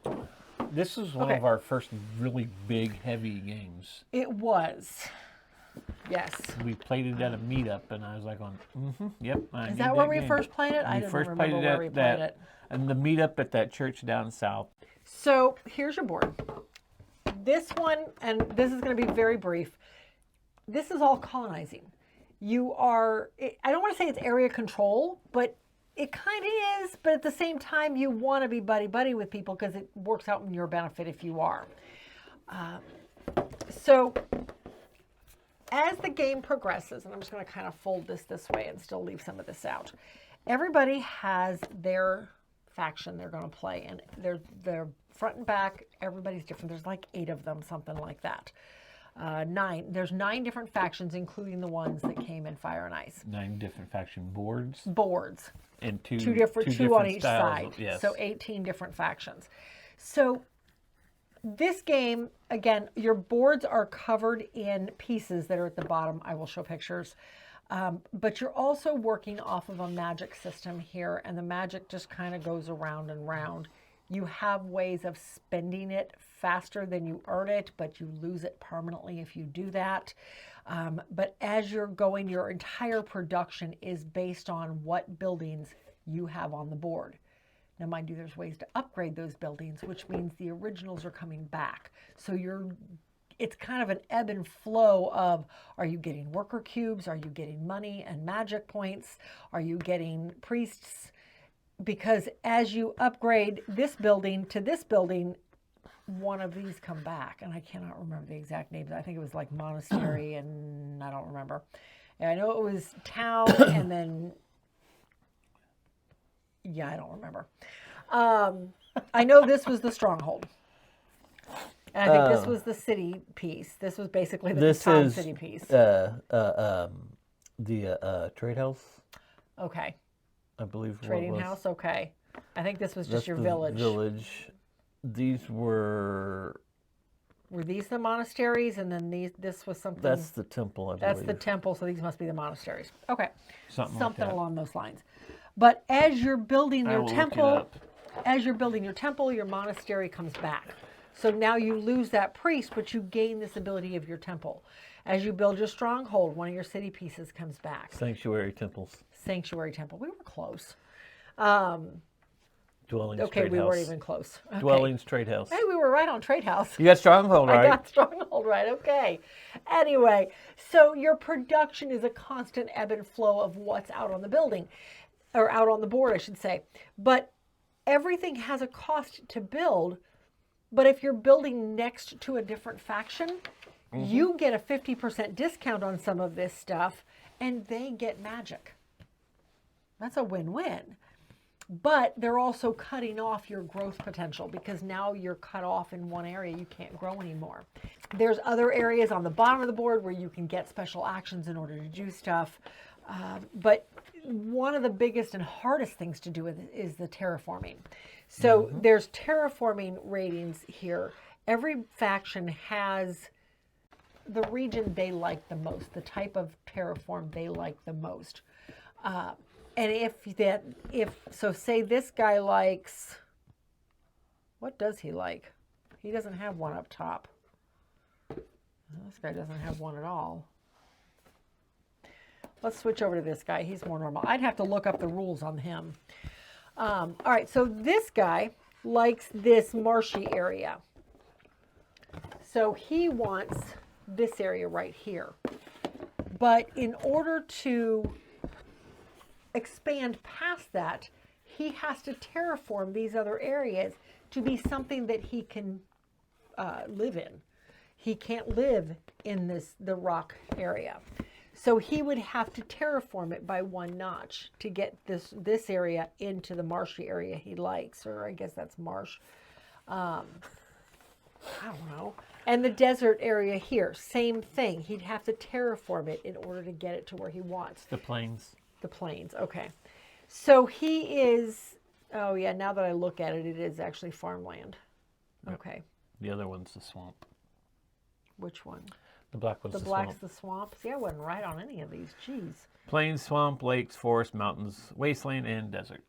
A: This is one
B: Okay.
A: of our first really big, heavy games.
B: It was. Yes.
A: We played it at a meetup, and I was like, yep. I
B: Is
A: need
B: that where we
A: game.
B: first played it? I
A: We
B: don't
A: first
B: remember
A: played it
B: where
A: at
B: we played
A: that,
B: it.
A: and the meetup at that church down south.
B: So here's your board. This one, and this is going to be very brief. This is all colonizing. You are, I don't want to say it's area control, but it kind of is. But at the same time, you want to be buddy-buddy with people because it works out in your benefit if you are. So as the game progresses, and I'm just going to kind of fold this way and still leave some of this out. Everybody has their faction they're going to play, and they're front and back. Everybody's different. There's like 8 of them, something like that. 9. There's 9 different factions, including the ones that came in Fire and Ice.
A: 9 different faction boards.
B: Boards.
A: And
B: two
A: two
B: different on each
A: styles.
B: side.
A: Yes.
B: So 18 different factions. So this game, again, your boards are covered in pieces that are at the bottom. I will show pictures. But you're also working off of a magic system here, and the magic just kind of goes around and round. You have ways of spending it faster than you earn it, but you lose it permanently if you do that. But as you're going, your entire production is based on what buildings you have on the board. Now, mind you, there's ways to upgrade those buildings, which means the originals are coming back. So it's kind of an ebb and flow of, are you getting worker cubes? Are you getting money and magic points? Are you getting priests? Because as you upgrade this building to this building, one of these come back. And I cannot remember the exact names. I think it was like monastery and I don't remember. And I know it was town and then, yeah, I don't remember. I know this was the stronghold. And I think this was the city piece. This was basically the town city piece.
A: The trade house,
B: Okay.
A: I believe.
B: Trading
A: what it was.
B: house, okay. I think this was just
A: That's
B: your
A: the
B: village.
A: Village. These were.
B: Were these the monasteries, and then this was something?
A: That's the temple, I believe.
B: That's the temple, so these must be the monasteries. Okay,
A: Something like that.
B: along those lines. But as you're building
A: I
B: your
A: will look it
B: temple,
A: up.
B: your monastery comes back. So now you lose that priest, but you gain this ability of your temple. As you build your stronghold, one of your city pieces comes back.
A: Sanctuary temples.
B: Sanctuary temple. We were close.
A: Dwellings,
B: Okay,
A: trade
B: we
A: house.
B: weren't even close. Okay.
A: Dwellings, trade house.
B: Hey, we were right on Trade House.
A: You got stronghold, right?
B: I got stronghold right. Okay. Anyway, so your production is a constant ebb and flow of what's out on the building, or out on the board, I should say. But everything has a cost to build. But if you're building next to a different faction, you get a 50% discount on some of this stuff, and they get magic. That's a win-win. But they're also cutting off your growth potential because now you're cut off in one area. You can't grow anymore. There's other areas on the bottom of the board where you can get special actions in order to do stuff. But one of the biggest and hardest things to do with it is the terraforming. So there's terraforming ratings here. Every faction has the region they like the most, the type of terraform they like the most. And so say this guy likes, what does he like? He doesn't have one up top. This guy doesn't have one at all. Let's switch over to this guy. He's more normal. I'd have to look up the rules on him. All right, so this guy likes this marshy area. So he wants this area right here. But in order to expand past that, he has to terraform these other areas to be something that he can live in. He can't live in the rock area. So he would have to terraform it by one notch to get this area into the marshy area he likes, or I guess that's marsh. I don't know. And the desert area here, same thing. He'd have to terraform it in order to get it to where he wants.
A: The plains.
B: The plains, okay. So he is, oh yeah, now that I look at it, it is actually farmland. Yep. Okay.
A: The other one's the swamp.
B: Which one?
A: The black one's the
B: swamp. The black's
A: swamp.
B: the swamp? See, I wasn't right on any of these. Jeez.
A: Plains, swamp, lakes, forest, mountains, wasteland, and desert.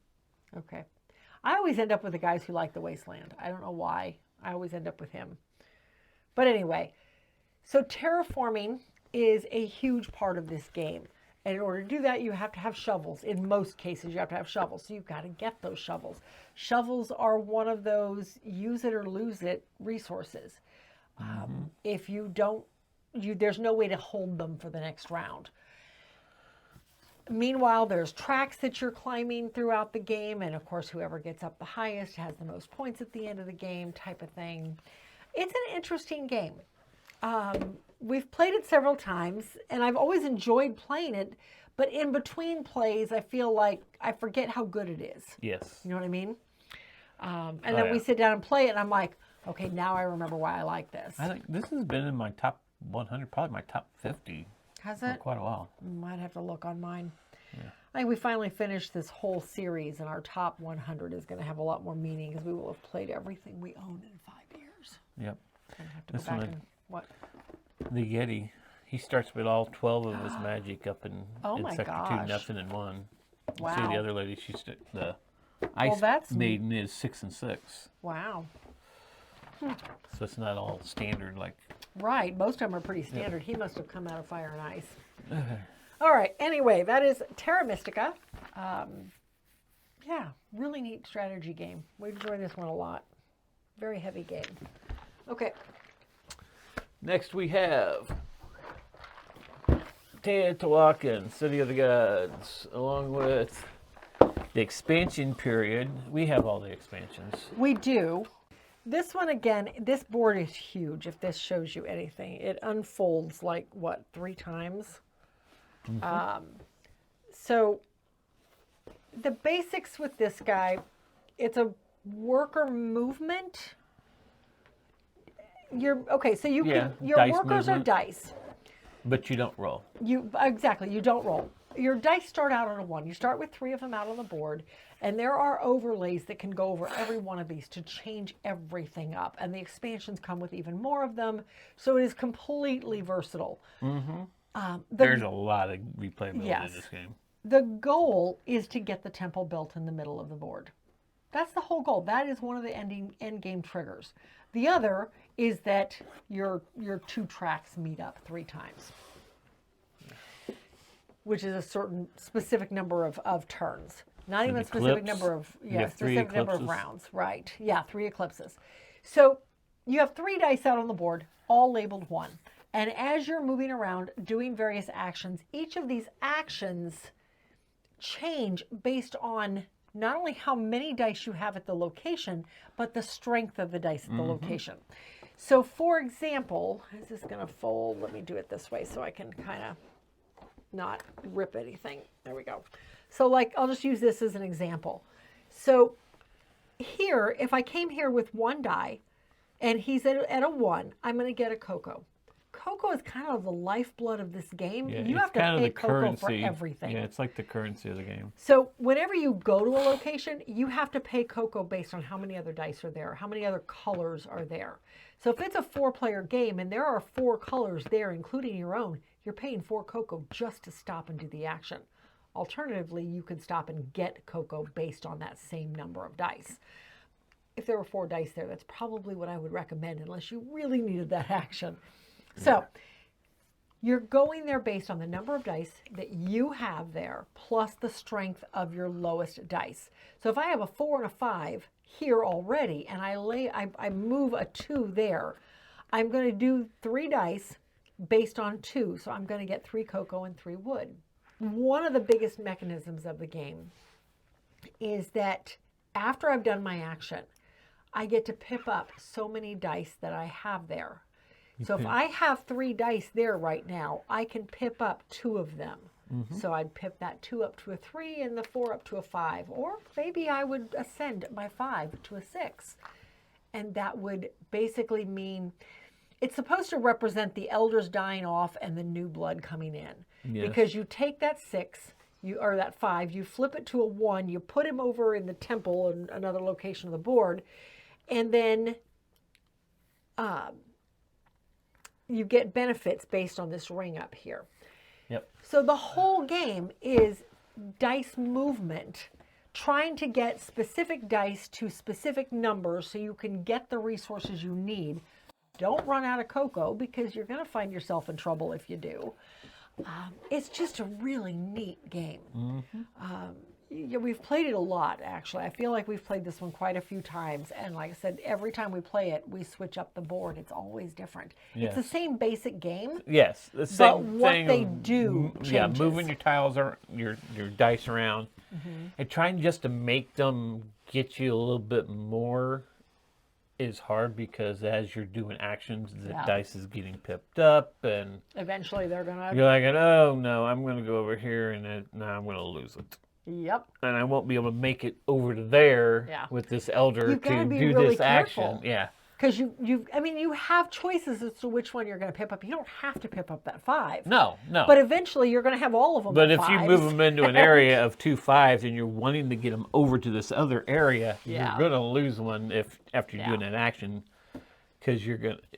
B: Okay. I always end up with the guys who like the wasteland. I don't know why. I always end up with him. But anyway, so terraforming is a huge part of this game. And in order to do that, you have to have shovels. In most cases, you have to have shovels. So you've got to get those shovels. Shovels are one of those use it or lose it resources. If you don't, there's no way to hold them for the next round. Meanwhile, there's tracks that you're climbing throughout the game. And of course, whoever gets up the highest has the most points at the end of the game type of thing. It's an interesting game. We've played it several times, and I've always enjoyed playing it. But in between plays, I feel like I forget how good it is.
A: Yes.
B: You know what I mean? And then we sit down and play it, and I'm like, okay, now I remember why I like this.
A: I think this has been in my top 100, probably my top 50.
B: Has
A: for
B: it?
A: quite a while.
B: Might have to look on mine.
A: Yeah.
B: I think we finally finished this whole series, and our top 100 is going to have a lot more meaning because we will have played everything we own in 5 years.
A: Yep.
B: Gonna have to
A: This
B: go back
A: one,
B: and what?
A: The Yeti. He starts with all 12 of his magic up in
B: my
A: Sector 2,
B: gosh.
A: nothing in 1.
B: Wow.
A: See the other lady, the Ice Maiden is 6 and 6.
B: Wow.
A: So it's not all standard like.
B: Right. Most of them are pretty standard. He must have come out of Fire and Ice. All right. Anyway, that is Terra Mystica. Yeah, really neat strategy game. We enjoy this one a lot. Very heavy game. Okay.
A: Next we have Teotihuacan, City of the Gods, along with the expansion period. We have all the expansions.
B: We do. This one, again, this board is huge, if this shows you anything. It unfolds like, what, 3 times? So the basics with this guy, it's a worker movement. So your workers are dice.
A: But you don't roll.
B: Exactly, you don't roll. Your dice start out on a 1. You start with 3 of them out on the board, and there are overlays that can go over every one of these to change everything up. And the expansions come with even more of them, so it is completely versatile.
A: There's a lot of replayability in this game.
B: The goal is to get the temple built in the middle of the board. That's the whole goal. That is one of the end game triggers. The other is that your 2 tracks meet up 3 times, which is a certain specific number of turns. Not even a specific number of specific number of rounds. Right. Yeah, 3 eclipses. So you have 3 dice out on the board, all labeled 1. And as you're moving around doing various actions, each of these actions change based on not only how many dice you have at the location, but the strength of the dice at the location. So for example, is this going to fold? Let me do it this way so I can kind of not rip anything. There we go. So like, I'll just use this as an example. So here, if I came here with 1 die, and he's at a 1, I'm going to get a cocoa. Cocoa is kind of the lifeblood of this game.
A: Yeah,
B: You have to pay cocoa for everything.
A: Yeah, it's like the currency of the game.
B: So whenever you go to a location, you have to pay cocoa based on how many other dice are there, how many other colors are there. So if it's a 4-player game and there are 4 colors there, including your own, you're paying 4 cocoa just to stop and do the action. Alternatively, you could stop and get cocoa based on that same number of dice. If there were 4 dice there, that's probably what I would recommend unless you really needed that action. So you're going there based on the number of dice that you have there, plus the strength of your lowest dice. So if I have a 4 and a 5 here already, and I move a 2 there, I'm going to do 3 dice based on 2. So I'm going to get 3 cocoa and 3 wood. One of the biggest mechanisms of the game is that after I've done my action, I get to pip up so many dice that I have there. So if I have 3 dice there right now, I can pip up 2 of them. So I'd pip that 2 up to a 3 and the 4 up to a 5. Or maybe I would ascend my 5 to a 6. And that would basically mean it's supposed to represent the elders dying off and the new blood coming in. Yes. Because you take that 6, or that 5, you flip it to a 1, you put him over in the temple in another location of the board, and then you get benefits based on this ring up here.
A: Yep.
B: So the whole game is dice movement, trying to get specific dice to specific numbers so you can get the resources you need. Don't run out of cocoa because you're going to find yourself in trouble if you do. It's just a really neat game. We've played it a lot, actually. I feel like we've played this one quite a few times. And like I said, every time we play it, we switch up the board. It's always different. Yes. It's the same basic game.
A: Yes, the same
B: but what
A: thing.
B: They do changes.
A: Yeah, moving your tiles or your dice around, and trying just to make them get you a little bit more is hard because as you're doing actions, the dice is getting pipped up, and
B: eventually they're gonna.
A: You're like, oh no, I'm gonna go over here, and now I'm gonna lose it.
B: Yep.
A: And I won't be able to make it over to there with this elder to do really this action. Yeah.
B: Because you have choices as to which one you're going to pip up. You don't have to pip up that 5.
A: No.
B: But eventually you're going to have all of them.
A: But if you move them into an area of 2 5s and you're wanting to get them over to this other area, you're going to lose one after you're doing an action, because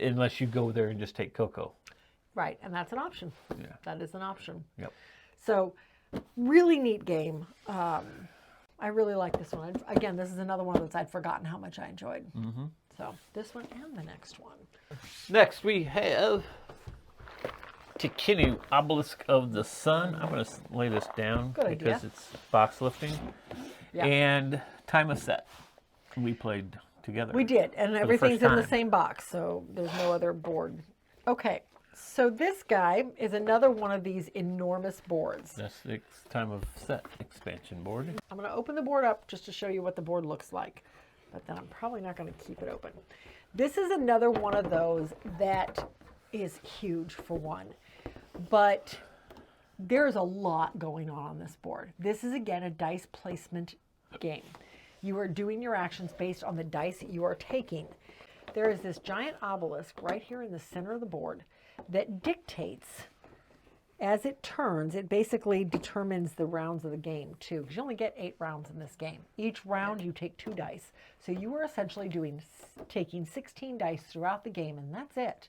A: unless you go there and just take cocoa.
B: Right, and that's an option. Yeah. That is an option.
A: Yep.
B: So, really neat game. I really like this one. Again, this is another one that I'd forgotten how much I enjoyed. So this one and the next one.
A: Next we have Tekhenu, Obelisk of the Sun. I'm going to lay this down because it's box lifting. Yeah. And Time of Set. We played together.
B: We did, and everything's in the same box, so there's no other board. Okay. So this guy is another one of these enormous boards.
A: That's the Time of Set expansion board.
B: I'm going to open the board up just to show you what the board looks like, but then I'm probably not going to keep it open. This is another one of those that is huge for one, but there's a lot going on this board. This is, again, a dice placement game. You are doing your actions based on the dice that you are taking. There is this giant obelisk right here in the center of the board that dictates, as it turns, it basically determines the rounds of the game too, because you only get 8 rounds in this game. Each round you take 2 dice. So you are essentially taking 16 dice throughout the game, and that's it.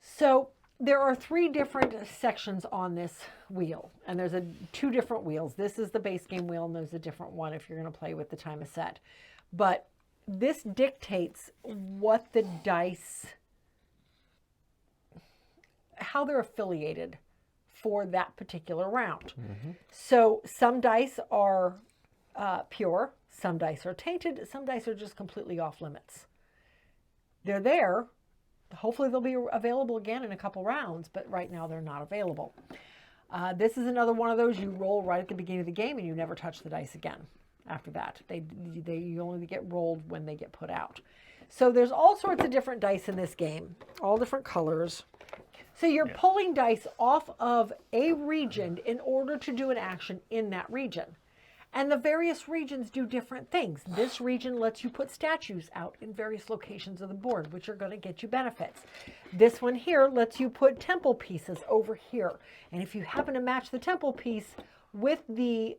B: So there are 3 different sections on this wheel, and there's 2 different wheels. This is the base game wheel, and there's a different one if you're going to play with the Time of Set. But this dictates what the dice, how they're affiliated for that particular round. So some dice are pure, some dice are tainted, some dice are just completely off limits. They're there. Hopefully they'll be available again in a couple rounds, but right now they're not available. This is another one of those you roll right at the beginning of the game and you never touch the dice again after that. You only get rolled when they get put out. So there's all sorts of different dice in this game, all different colors. So you're pulling dice off of a region in order to do an action in that region. And the various regions do different things. This region lets you put statues out in various locations of the board, which are going to get you benefits. This one here lets you put temple pieces over here. And if you happen to match the temple piece with the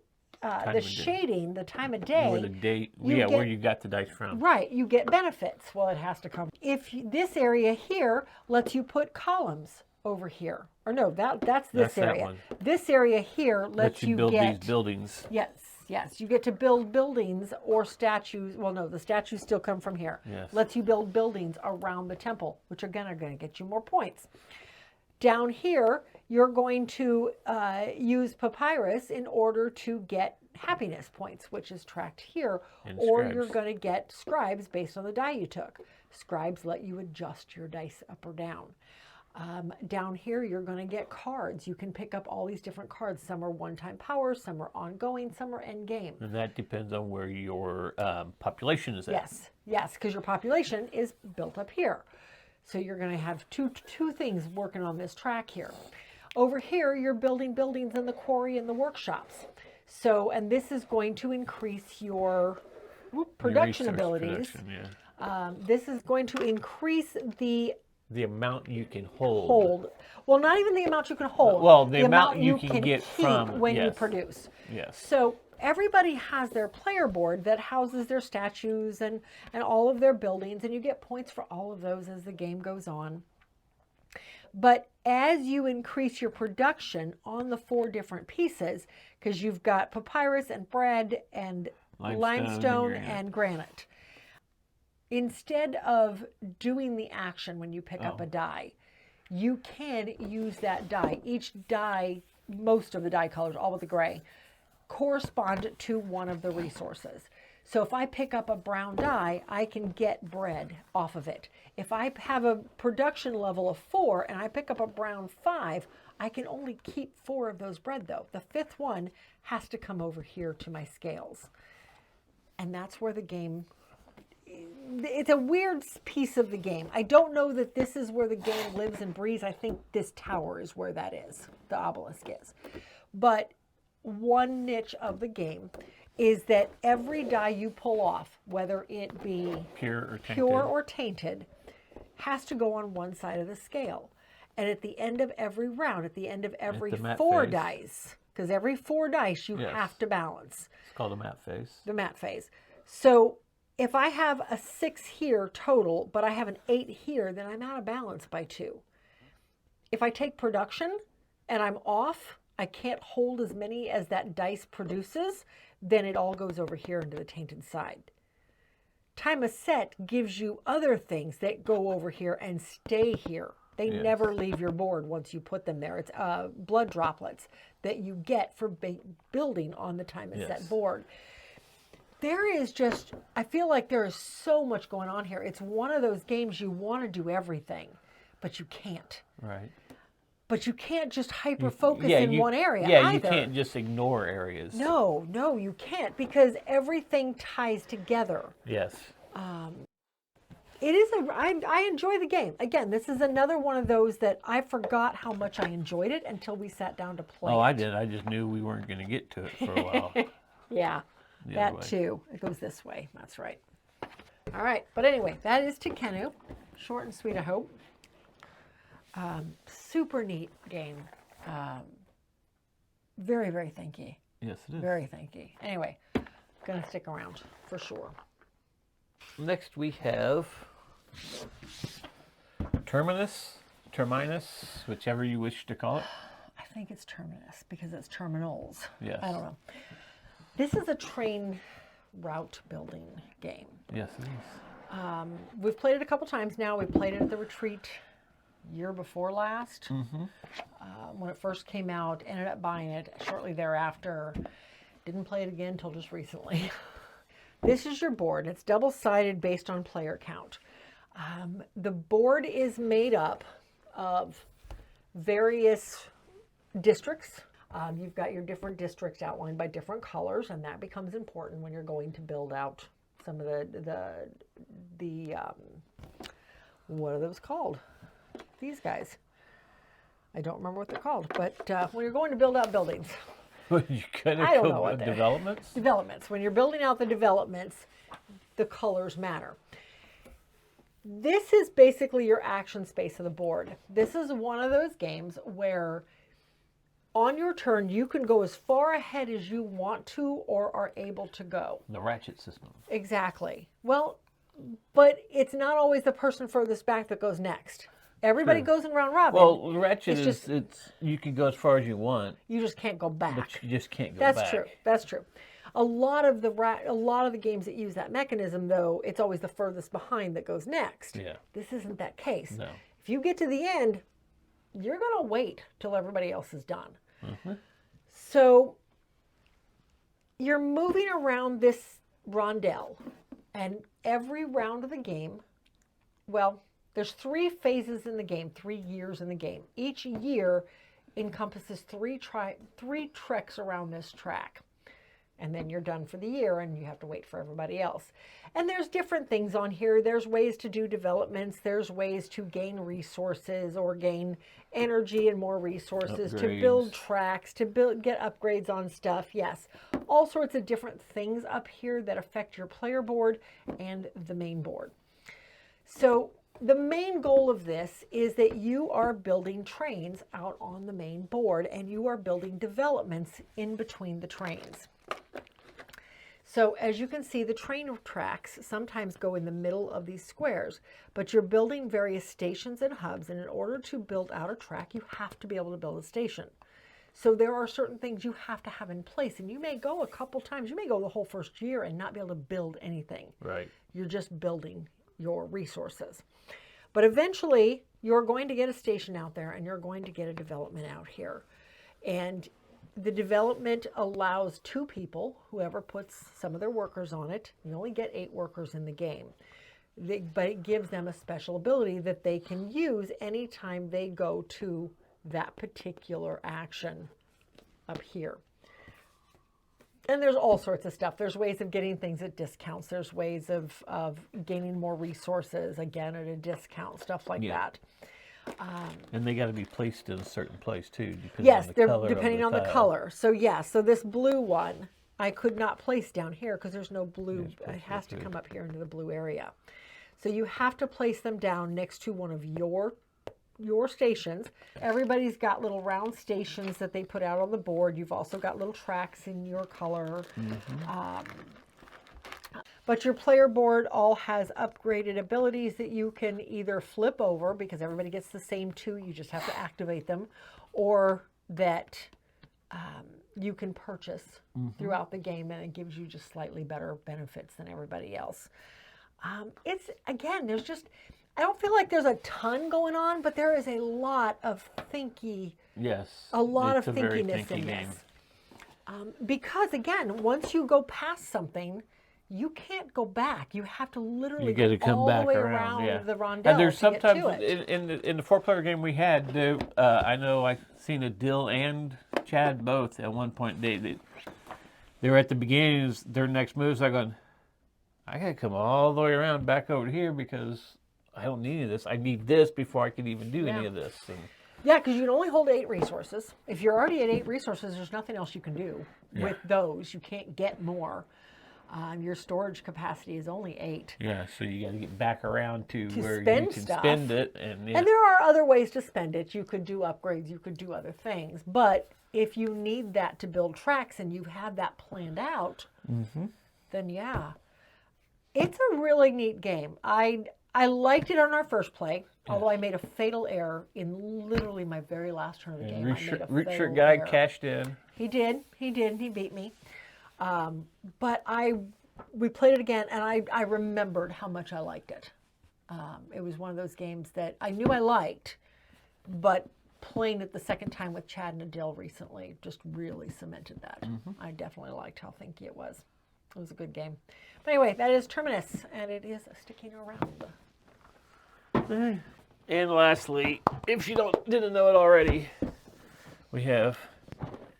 B: shading, the time of day,
A: where the date, where you got the dice from.
B: Right, you get benefits. Well, it has to come. This area here lets you put columns over here. Or no, that's this area.
A: That one.
B: This area here lets you
A: build
B: get
A: these buildings.
B: Yes, you get to build buildings or statues. Well, no, the statues still come from here.
A: Yes.
B: Lets you build buildings around the temple, which again are going to get you more points. Down here, you're going to use papyrus in order to get happiness points, which is tracked here, or you're going to get scribes based on the die you took. Scribes let you adjust your dice up or down. Down here, you're going to get cards. You can pick up all these different cards. Some are one-time power, some are ongoing, some are end game.
A: And that depends on where your population is at.
B: Yes, because your population is built up here. So you're going to have two things working on this track here. Over here, you're building buildings in the quarry and the workshops. So, and this is going to increase your production abilities. This is going to increase the
A: amount you can hold.
B: Well, not even the amount you can hold.
A: Well, the amount you can get
B: keep
A: from
B: when you produce.
A: Yes.
B: So everybody has their player board that houses their statues and all of their buildings, and you get points for all of those as the game goes on. But as you increase your production on the 4 different pieces, because you've got papyrus and bread and limestone and granite. Instead of doing the action when you pick up a die, you can use that die. Each die, most of the die colors, all but the gray, correspond to one of the resources. So if I pick up a brown die, I can get bread off of it. If I have a production level of 4 and I pick up a brown 5, I can only keep 4 of those bread though. The 5th one has to come over here to my scales. And that's where the game, it's a weird piece of the game. I don't know that this is where the game lives and breathes. I think this tower is where that is, the obelisk is. But one niche of the game is that every die you pull off, whether it be
A: pure
B: or tainted, has to go on one side of the scale. And at the end of every round, at the end of every 4 dice, because every 4 dice you have to balance.
A: It's called a map phase.
B: The map phase. So if I have a 6 here total, but I have an 8 here, then I'm out of balance by 2. If I take production and I'm off, I can't hold as many as that dice produces, then it all goes over here into the tainted side. Time of set gives you other things that go over here and stay here. They never leave your board once you put them there. It's blood droplets that you get for building on the time of set board. There is just, I feel like there is so much going on here. It's one of those games you want to do everything, but you can't.
A: Right.
B: But you can't just hyper-focus in one area either.
A: Yeah, you can't just ignore areas.
B: No, you can't, because everything ties together.
A: Yes.
B: It is I enjoy the game. Again, this is another one of those that I forgot how much I enjoyed it until we sat down to play.
A: I did. I just knew we weren't going to get to it for a while.
B: Yeah, that too. It goes this way. That's right. All right. But anyway, that is Tekhenu. Short and sweet, I hope. Super neat game. Very, very thanky.
A: Yes, it is.
B: Very thanky. Anyway, gonna stick around for sure.
A: Next we have Terminus, whichever you wish to call it.
B: I think it's Terminus because it's terminals.
A: Yes.
B: I don't know. This is a train route building game.
A: Yes, it is.
B: We've played it a couple times now. We played it at the retreat year before last. When it first came out, ended up buying it shortly thereafter. Didn't play it again until just recently. This is your board. It's double-sided based on player count. The board is made up of various districts. You've got your different districts outlined by different colors, and that becomes important when you're going to build out some of the what are those called? These guys. I don't remember what they're called, but when you're going to build out buildings.
A: You kind of
B: I don't know what
A: developments?
B: Developments. When you're building out the developments, the colors matter. This is basically your action space of the board. This is one of those games where on your turn, you can go as far ahead as you want to or are able to go.
A: The ratchet system.
B: Exactly. Well, but it's not always the person furthest back that goes next. Everybody goes in round robin.
A: Well, ratchet it's you can go as far as you want.
B: You just can't go back.
A: But you just can't go
B: back.
A: That's
B: true. That's true. A lot of the games that use that mechanism, though, it's always the furthest behind that goes next.
A: Yeah.
B: This isn't that case.
A: No.
B: If you get to the end, you're going to wait till everybody else is done. Mm-hmm. So you're moving around this rondelle, and every round of the game, well, there's 3 phases in the game, 3 years in the game. Each year encompasses 3 treks around this track. And then you're done for the year and you have to wait for everybody else. And there's different things on here. There's ways to do developments. There's ways to gain resources or gain energy and more resources, to build tracks, to get upgrades on stuff. Yes, all sorts of different things up here that affect your player board and the main board. So the main goal of this is that you are building trains out on the main board and you are building developments in between the trains. So as you can see, the train tracks sometimes go in the middle of these squares, but you're building various stations and hubs, and in order to build out a track, you have to be able to build a station. So there are certain things you have to have in place, and you may go a couple times, you may go the whole first year and not be able to build anything.
A: Right.
B: You're just building your resources. But eventually, you're going to get a station out there, and you're going to get a development out here. And the development allows 2 people, whoever puts some of their workers on it. You only get 8 workers in the game. But it gives them a special ability that they can use anytime they go to that particular action up here. And there's all sorts of stuff. There's ways of getting things at discounts. There's ways of gaining more resources, again, at a discount, stuff like that.
A: And they got to be placed in a certain place too,
B: depending on the color. So so this blue one, I could not place down here because there's no blue. It has to come up here into the blue area. So you have to place them down next to one of your stations. Everybody's got little round stations that they put out on the board. You've also got little tracks in your color. But your player board all has upgraded abilities that you can either flip over, because everybody gets the same 2, you just have to activate them, or that you can purchase throughout the game, and it gives you just slightly better benefits than everybody else. It's, again, there's just, I don't feel like there's a ton going on, but there is a lot of thinkiness in this. Because, again, once you go past something, you can't go back. You have to literally go all the way around the rondelle.
A: And there's sometimes
B: to get to it.
A: in the 4-player game we had, I know I've seen Dill and Chad both at one point. They were at the beginning, their next moves. I'm going, I got to come all the way around back over here because I don't need any of this. I need this before I can even do any of this. And,
B: yeah, because you can only hold 8 resources. If you're already at 8 resources, there's nothing else you can do with those. You can't get more. Your storage capacity is only 8.
A: Yeah, so you got to get back around to where you can
B: stuff.
A: spend it. And
B: there are other ways to spend it. You could do upgrades. You could do other things. But if you need that to build tracks and you have that planned out, then it's a really neat game. I liked it on our first play, although I made a fatal error in literally my very last turn of the game.
A: Root Shirt Guy cashed in.
B: He did. He beat me. But we played it again, and I remembered how much I liked it. It was one of those games that I knew I liked, but playing it the second time with Chad and Adil recently just really cemented that. I definitely liked how thinky it was. It was a good game. But anyway, that is Terminus, and it is sticking around.
A: And lastly, if you didn't know it already, we have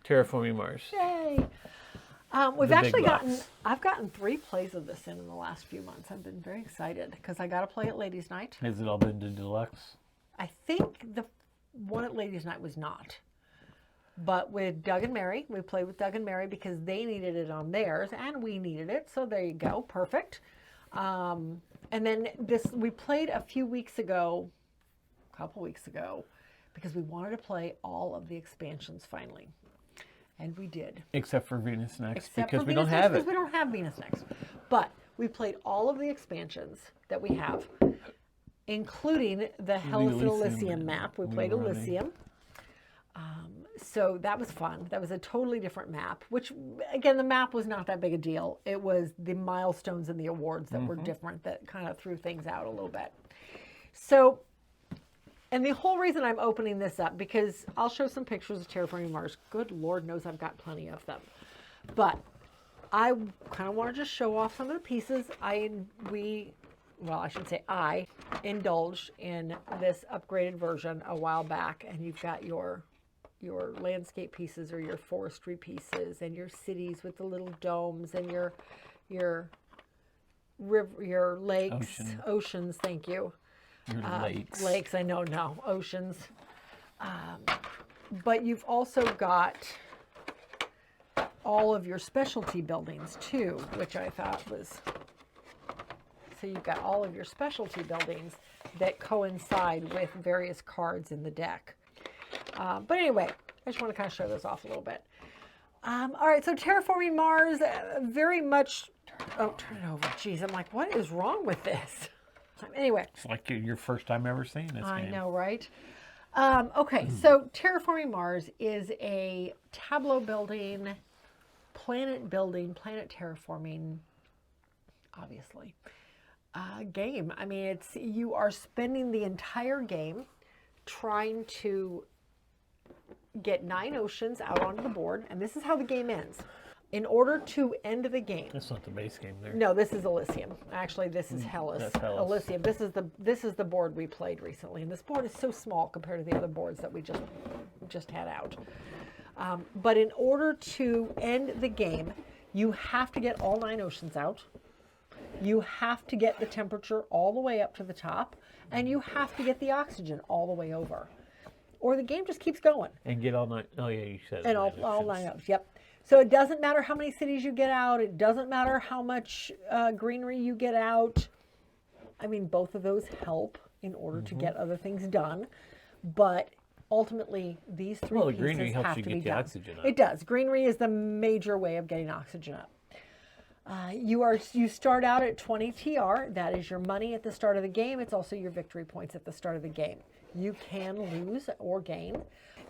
A: Terraforming Mars.
B: Yay! We've actually I've gotten 3 plays of this in the last few months. I've been very excited because I got to play at Ladies' Night.
A: Has it all been to deluxe?
B: I think the one at Ladies' Night was not. But with Doug and Mary, we played with Doug and Mary because they needed it on theirs and we needed it. So there you go. Perfect. And then we played a couple weeks ago, because we wanted to play all of the expansions finally. And we did.
A: Except for Venus Next, because we don't have it.
B: Because we don't have Venus Next. But we played all of the expansions that we have, including the Hellas and Elysium map. We played Elysium. So that was fun. That was a totally different map, which, again, the map was not that big a deal. It was the milestones and the awards that were different that kind of threw things out a little bit. So, and the whole reason I'm opening this up, because I'll show some pictures of Terraforming Mars. Good Lord knows I've got plenty of them. But I kind of want to just show off some of the pieces. I indulged in this upgraded version a while back, and you've got your landscape pieces or your forestry pieces and your cities with the little domes and your lakes, oceans, thank you. Lakes, I know, no, oceans. But you've also got all of your specialty buildings too, which I thought was, so you've got all of your specialty buildings that coincide with various cards in the deck. But anyway, I just want to kind of show this off a little bit. All right, so Terraforming Mars, very much, oh, turn it over. Geez, I'm like, what is wrong with this? Anyway.
A: It's like your first time ever seeing this game.
B: I know, right? Okay, so Terraforming Mars is a tableau building, planet terraforming, obviously, game. I mean, you are spending the entire game trying to get 9 oceans out onto the board, and this is how the game ends. In order to end the game,
A: that's not the base game there.
B: No, this is Elysium. Actually, this is Hellas.
A: That's Hellas.
B: Elysium. This is the board we played recently, and this board is so small compared to the other boards that we just had out. But in order to end the game, you have to get all 9 oceans out. You have to get the temperature all the way up to the top, and you have to get the oxygen all the way over, or the game just keeps going.
A: And get all 9. Oh yeah, you said.
B: And all 9 oceans. Yep. So it doesn't matter how many cities you get out. It doesn't matter how much greenery you get out. I mean, both of those help in order to get other things done. But ultimately, these three pieces
A: greenery helps
B: have
A: you
B: to
A: get
B: be
A: the
B: done.
A: oxygen up.
B: It does. Greenery is the major way of getting oxygen up. You start out at 20 TR. That is your money at the start of the game. It's also your victory points at the start of the game. You can lose or gain.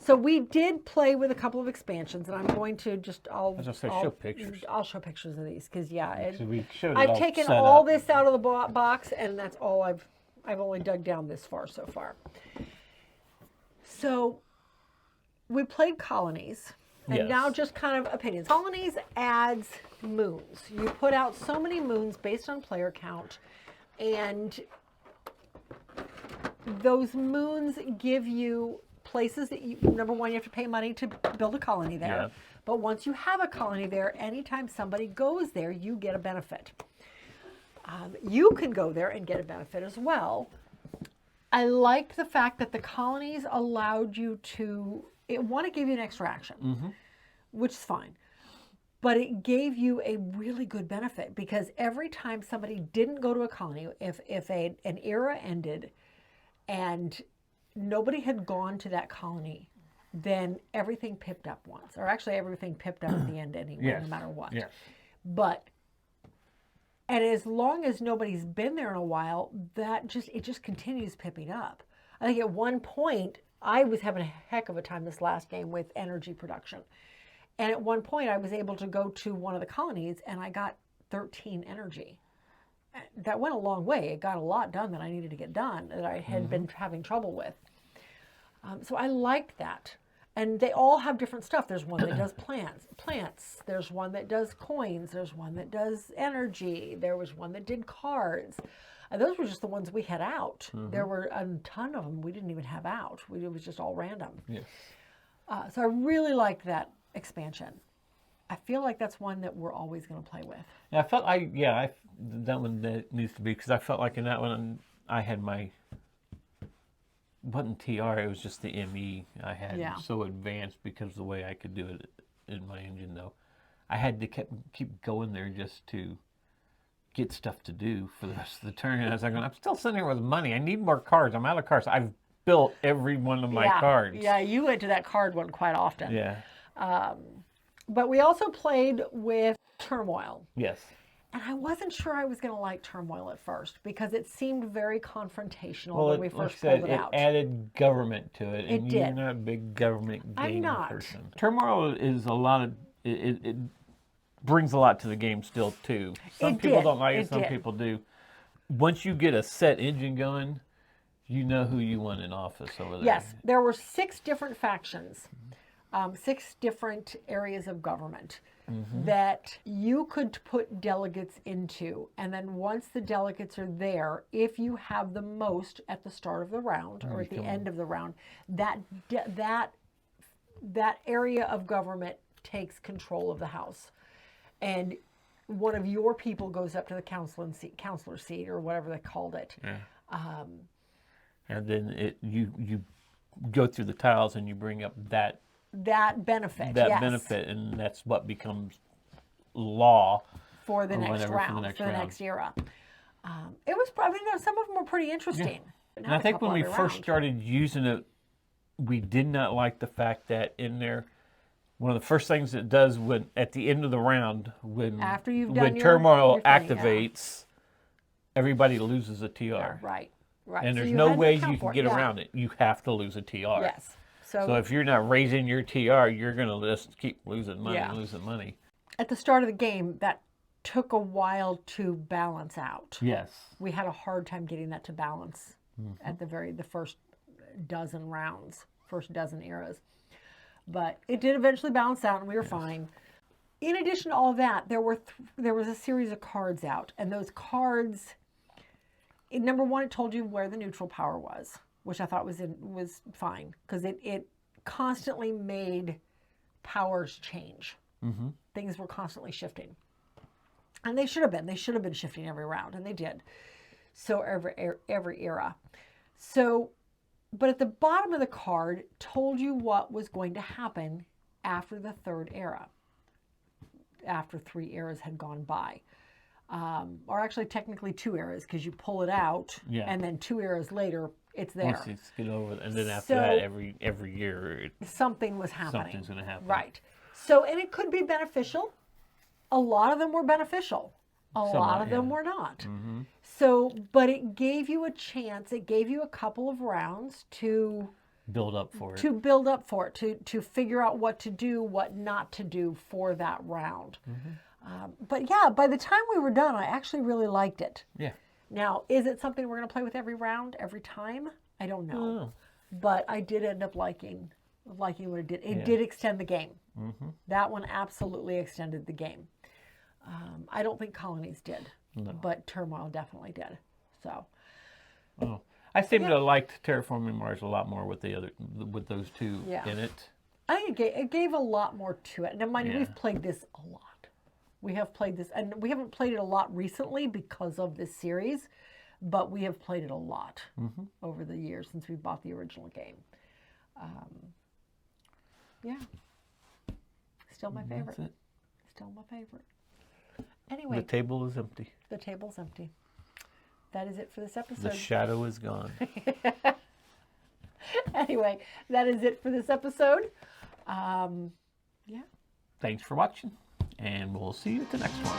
B: So we did play with a couple of expansions, and I'm going to I'll
A: show pictures.
B: I'll show pictures of these because
A: I've
B: taken all this out of the box, and that's all I've only dug down this far so far. So we played colonies, and now just kind of opinions. Colonies adds moons. You put out so many moons based on player count, and those moons give you places that number one, you have to pay money to build a colony there. Yeah. But once you have a colony there, anytime somebody goes there, you get a benefit. You can go there and get a benefit as well. I liked the fact that the colonies allowed you to, it gave you an extra action, which is fine. But it gave you a really good benefit because every time somebody didn't go to a colony, if an era ended and nobody had gone to that colony, then everything pipped up once. Or actually everything pipped up at the end anyway, no matter what. Yes. And as long as nobody's been there in a while, it just continues pipping up. I think at one point, I was having a heck of a time this last game with energy production. And at one point, I was able to go to one of the colonies and I got 13 energy. That went a long way. It got a lot done that I needed to get done that I had been having trouble with. So I liked that. And they all have different stuff. There's one that does plants. There's one that does coins. There's one that does energy. There was one that did cards. And those were just the ones we had out. There were a ton of them we didn't even have out. It was just all random. Yes. So I really liked that expansion. I feel like that's one that we're always going to play with.
A: Yeah, that one that needs to be, because I felt like in that one I had wasn't TR, it was just the ME I had so advanced because of the way I could do it in my engine, though. I had to keep going there just to get stuff to do for the rest of the turn. And I was like, I'm still sitting here with money. I need more cards. I'm out of cards. I've built every one of my cards.
B: Yeah, you went to that card one quite often.
A: Yeah.
B: But we also played with Turmoil.
A: Yes.
B: And I wasn't sure I was going to like Turmoil at first because it seemed very confrontational when we first pulled it out.
A: It added government to it.
B: It did.
A: You're not a big government game person. Turmoil is a lot of... It brings a lot to the game still, too. Some people don't like it, some people do. Once you get a set engine going, you know who you want in office over there.
B: Yes. There were 6 different factions, 6 different areas of government. That you could put delegates into, and then once the delegates are there, if you have the most at the start of the round or at the end of the round, that area of government takes control of the house, and one of your people goes up to the counselor seat or whatever they called it. Yeah.
A: And then you go through the tiles and you bring up that
B: benefit.
A: Benefit, and that's what becomes law
B: for the next round, for the next era. It was probably, some of them were pretty interesting.
A: Yeah. And I think when we first started using it, we did not like the fact that in there, one of the first things it does at the end of the round, when Turmoil activates, everybody loses a TR.
B: Yeah, right.
A: And there's no way you can get around it. You have to lose a TR.
B: Yes.
A: So if you're not raising your TR, you're going to just keep losing money, losing money.
B: At the start of the game, that took a while to balance out.
A: Yes.
B: We had a hard time getting that to balance at the first dozen rounds, first dozen eras. But it did eventually balance out, and we were fine. In addition to all of that, there was a series of cards out, and those cards, number one, it told you where the neutral power was, which I thought was fine, because it constantly made powers change. Things were constantly shifting. And they should have been. They should have been shifting every round, and they did. So every era. So, but at the bottom of the card told you what was going to happen after the 3rd era, after 3 eras had gone by. Or actually technically 2 eras, because you pull it out, and then 2 eras later, it's there.
A: Once it's get over, and then after that, every year,
B: something was happening.
A: Something's going to happen.
B: Right. So, and it could be beneficial. A lot of them were beneficial. A lot of them were not. So, but it gave you a chance. It gave you a couple of rounds to
A: build up for it.
B: To figure out what to do, what not to do for that round. But yeah, by the time we were done, I actually really liked it.
A: Yeah.
B: Now, is it something we're going to play with every round, every time? I don't know. But I did end up liking what it did. It did extend the game. That one absolutely extended the game. I don't think Colonies did, but Turmoil definitely did. So.
A: Oh, I seem to have liked Terraforming Mars a lot more with those two in it.
B: I think it gave a lot more to it. Now, mind you, we've played this a lot. We have played this, and we haven't played it a lot recently because of this series, but we have played it a lot over the years since we bought the original game. Still my favorite.
A: That's it.
B: Still my favorite. Anyway.
A: The table is empty.
B: The table's empty. That is it for this episode.
A: The shadow is gone.
B: Anyway, that is it for this episode.
A: Thanks for watching, and we'll see you at the next one.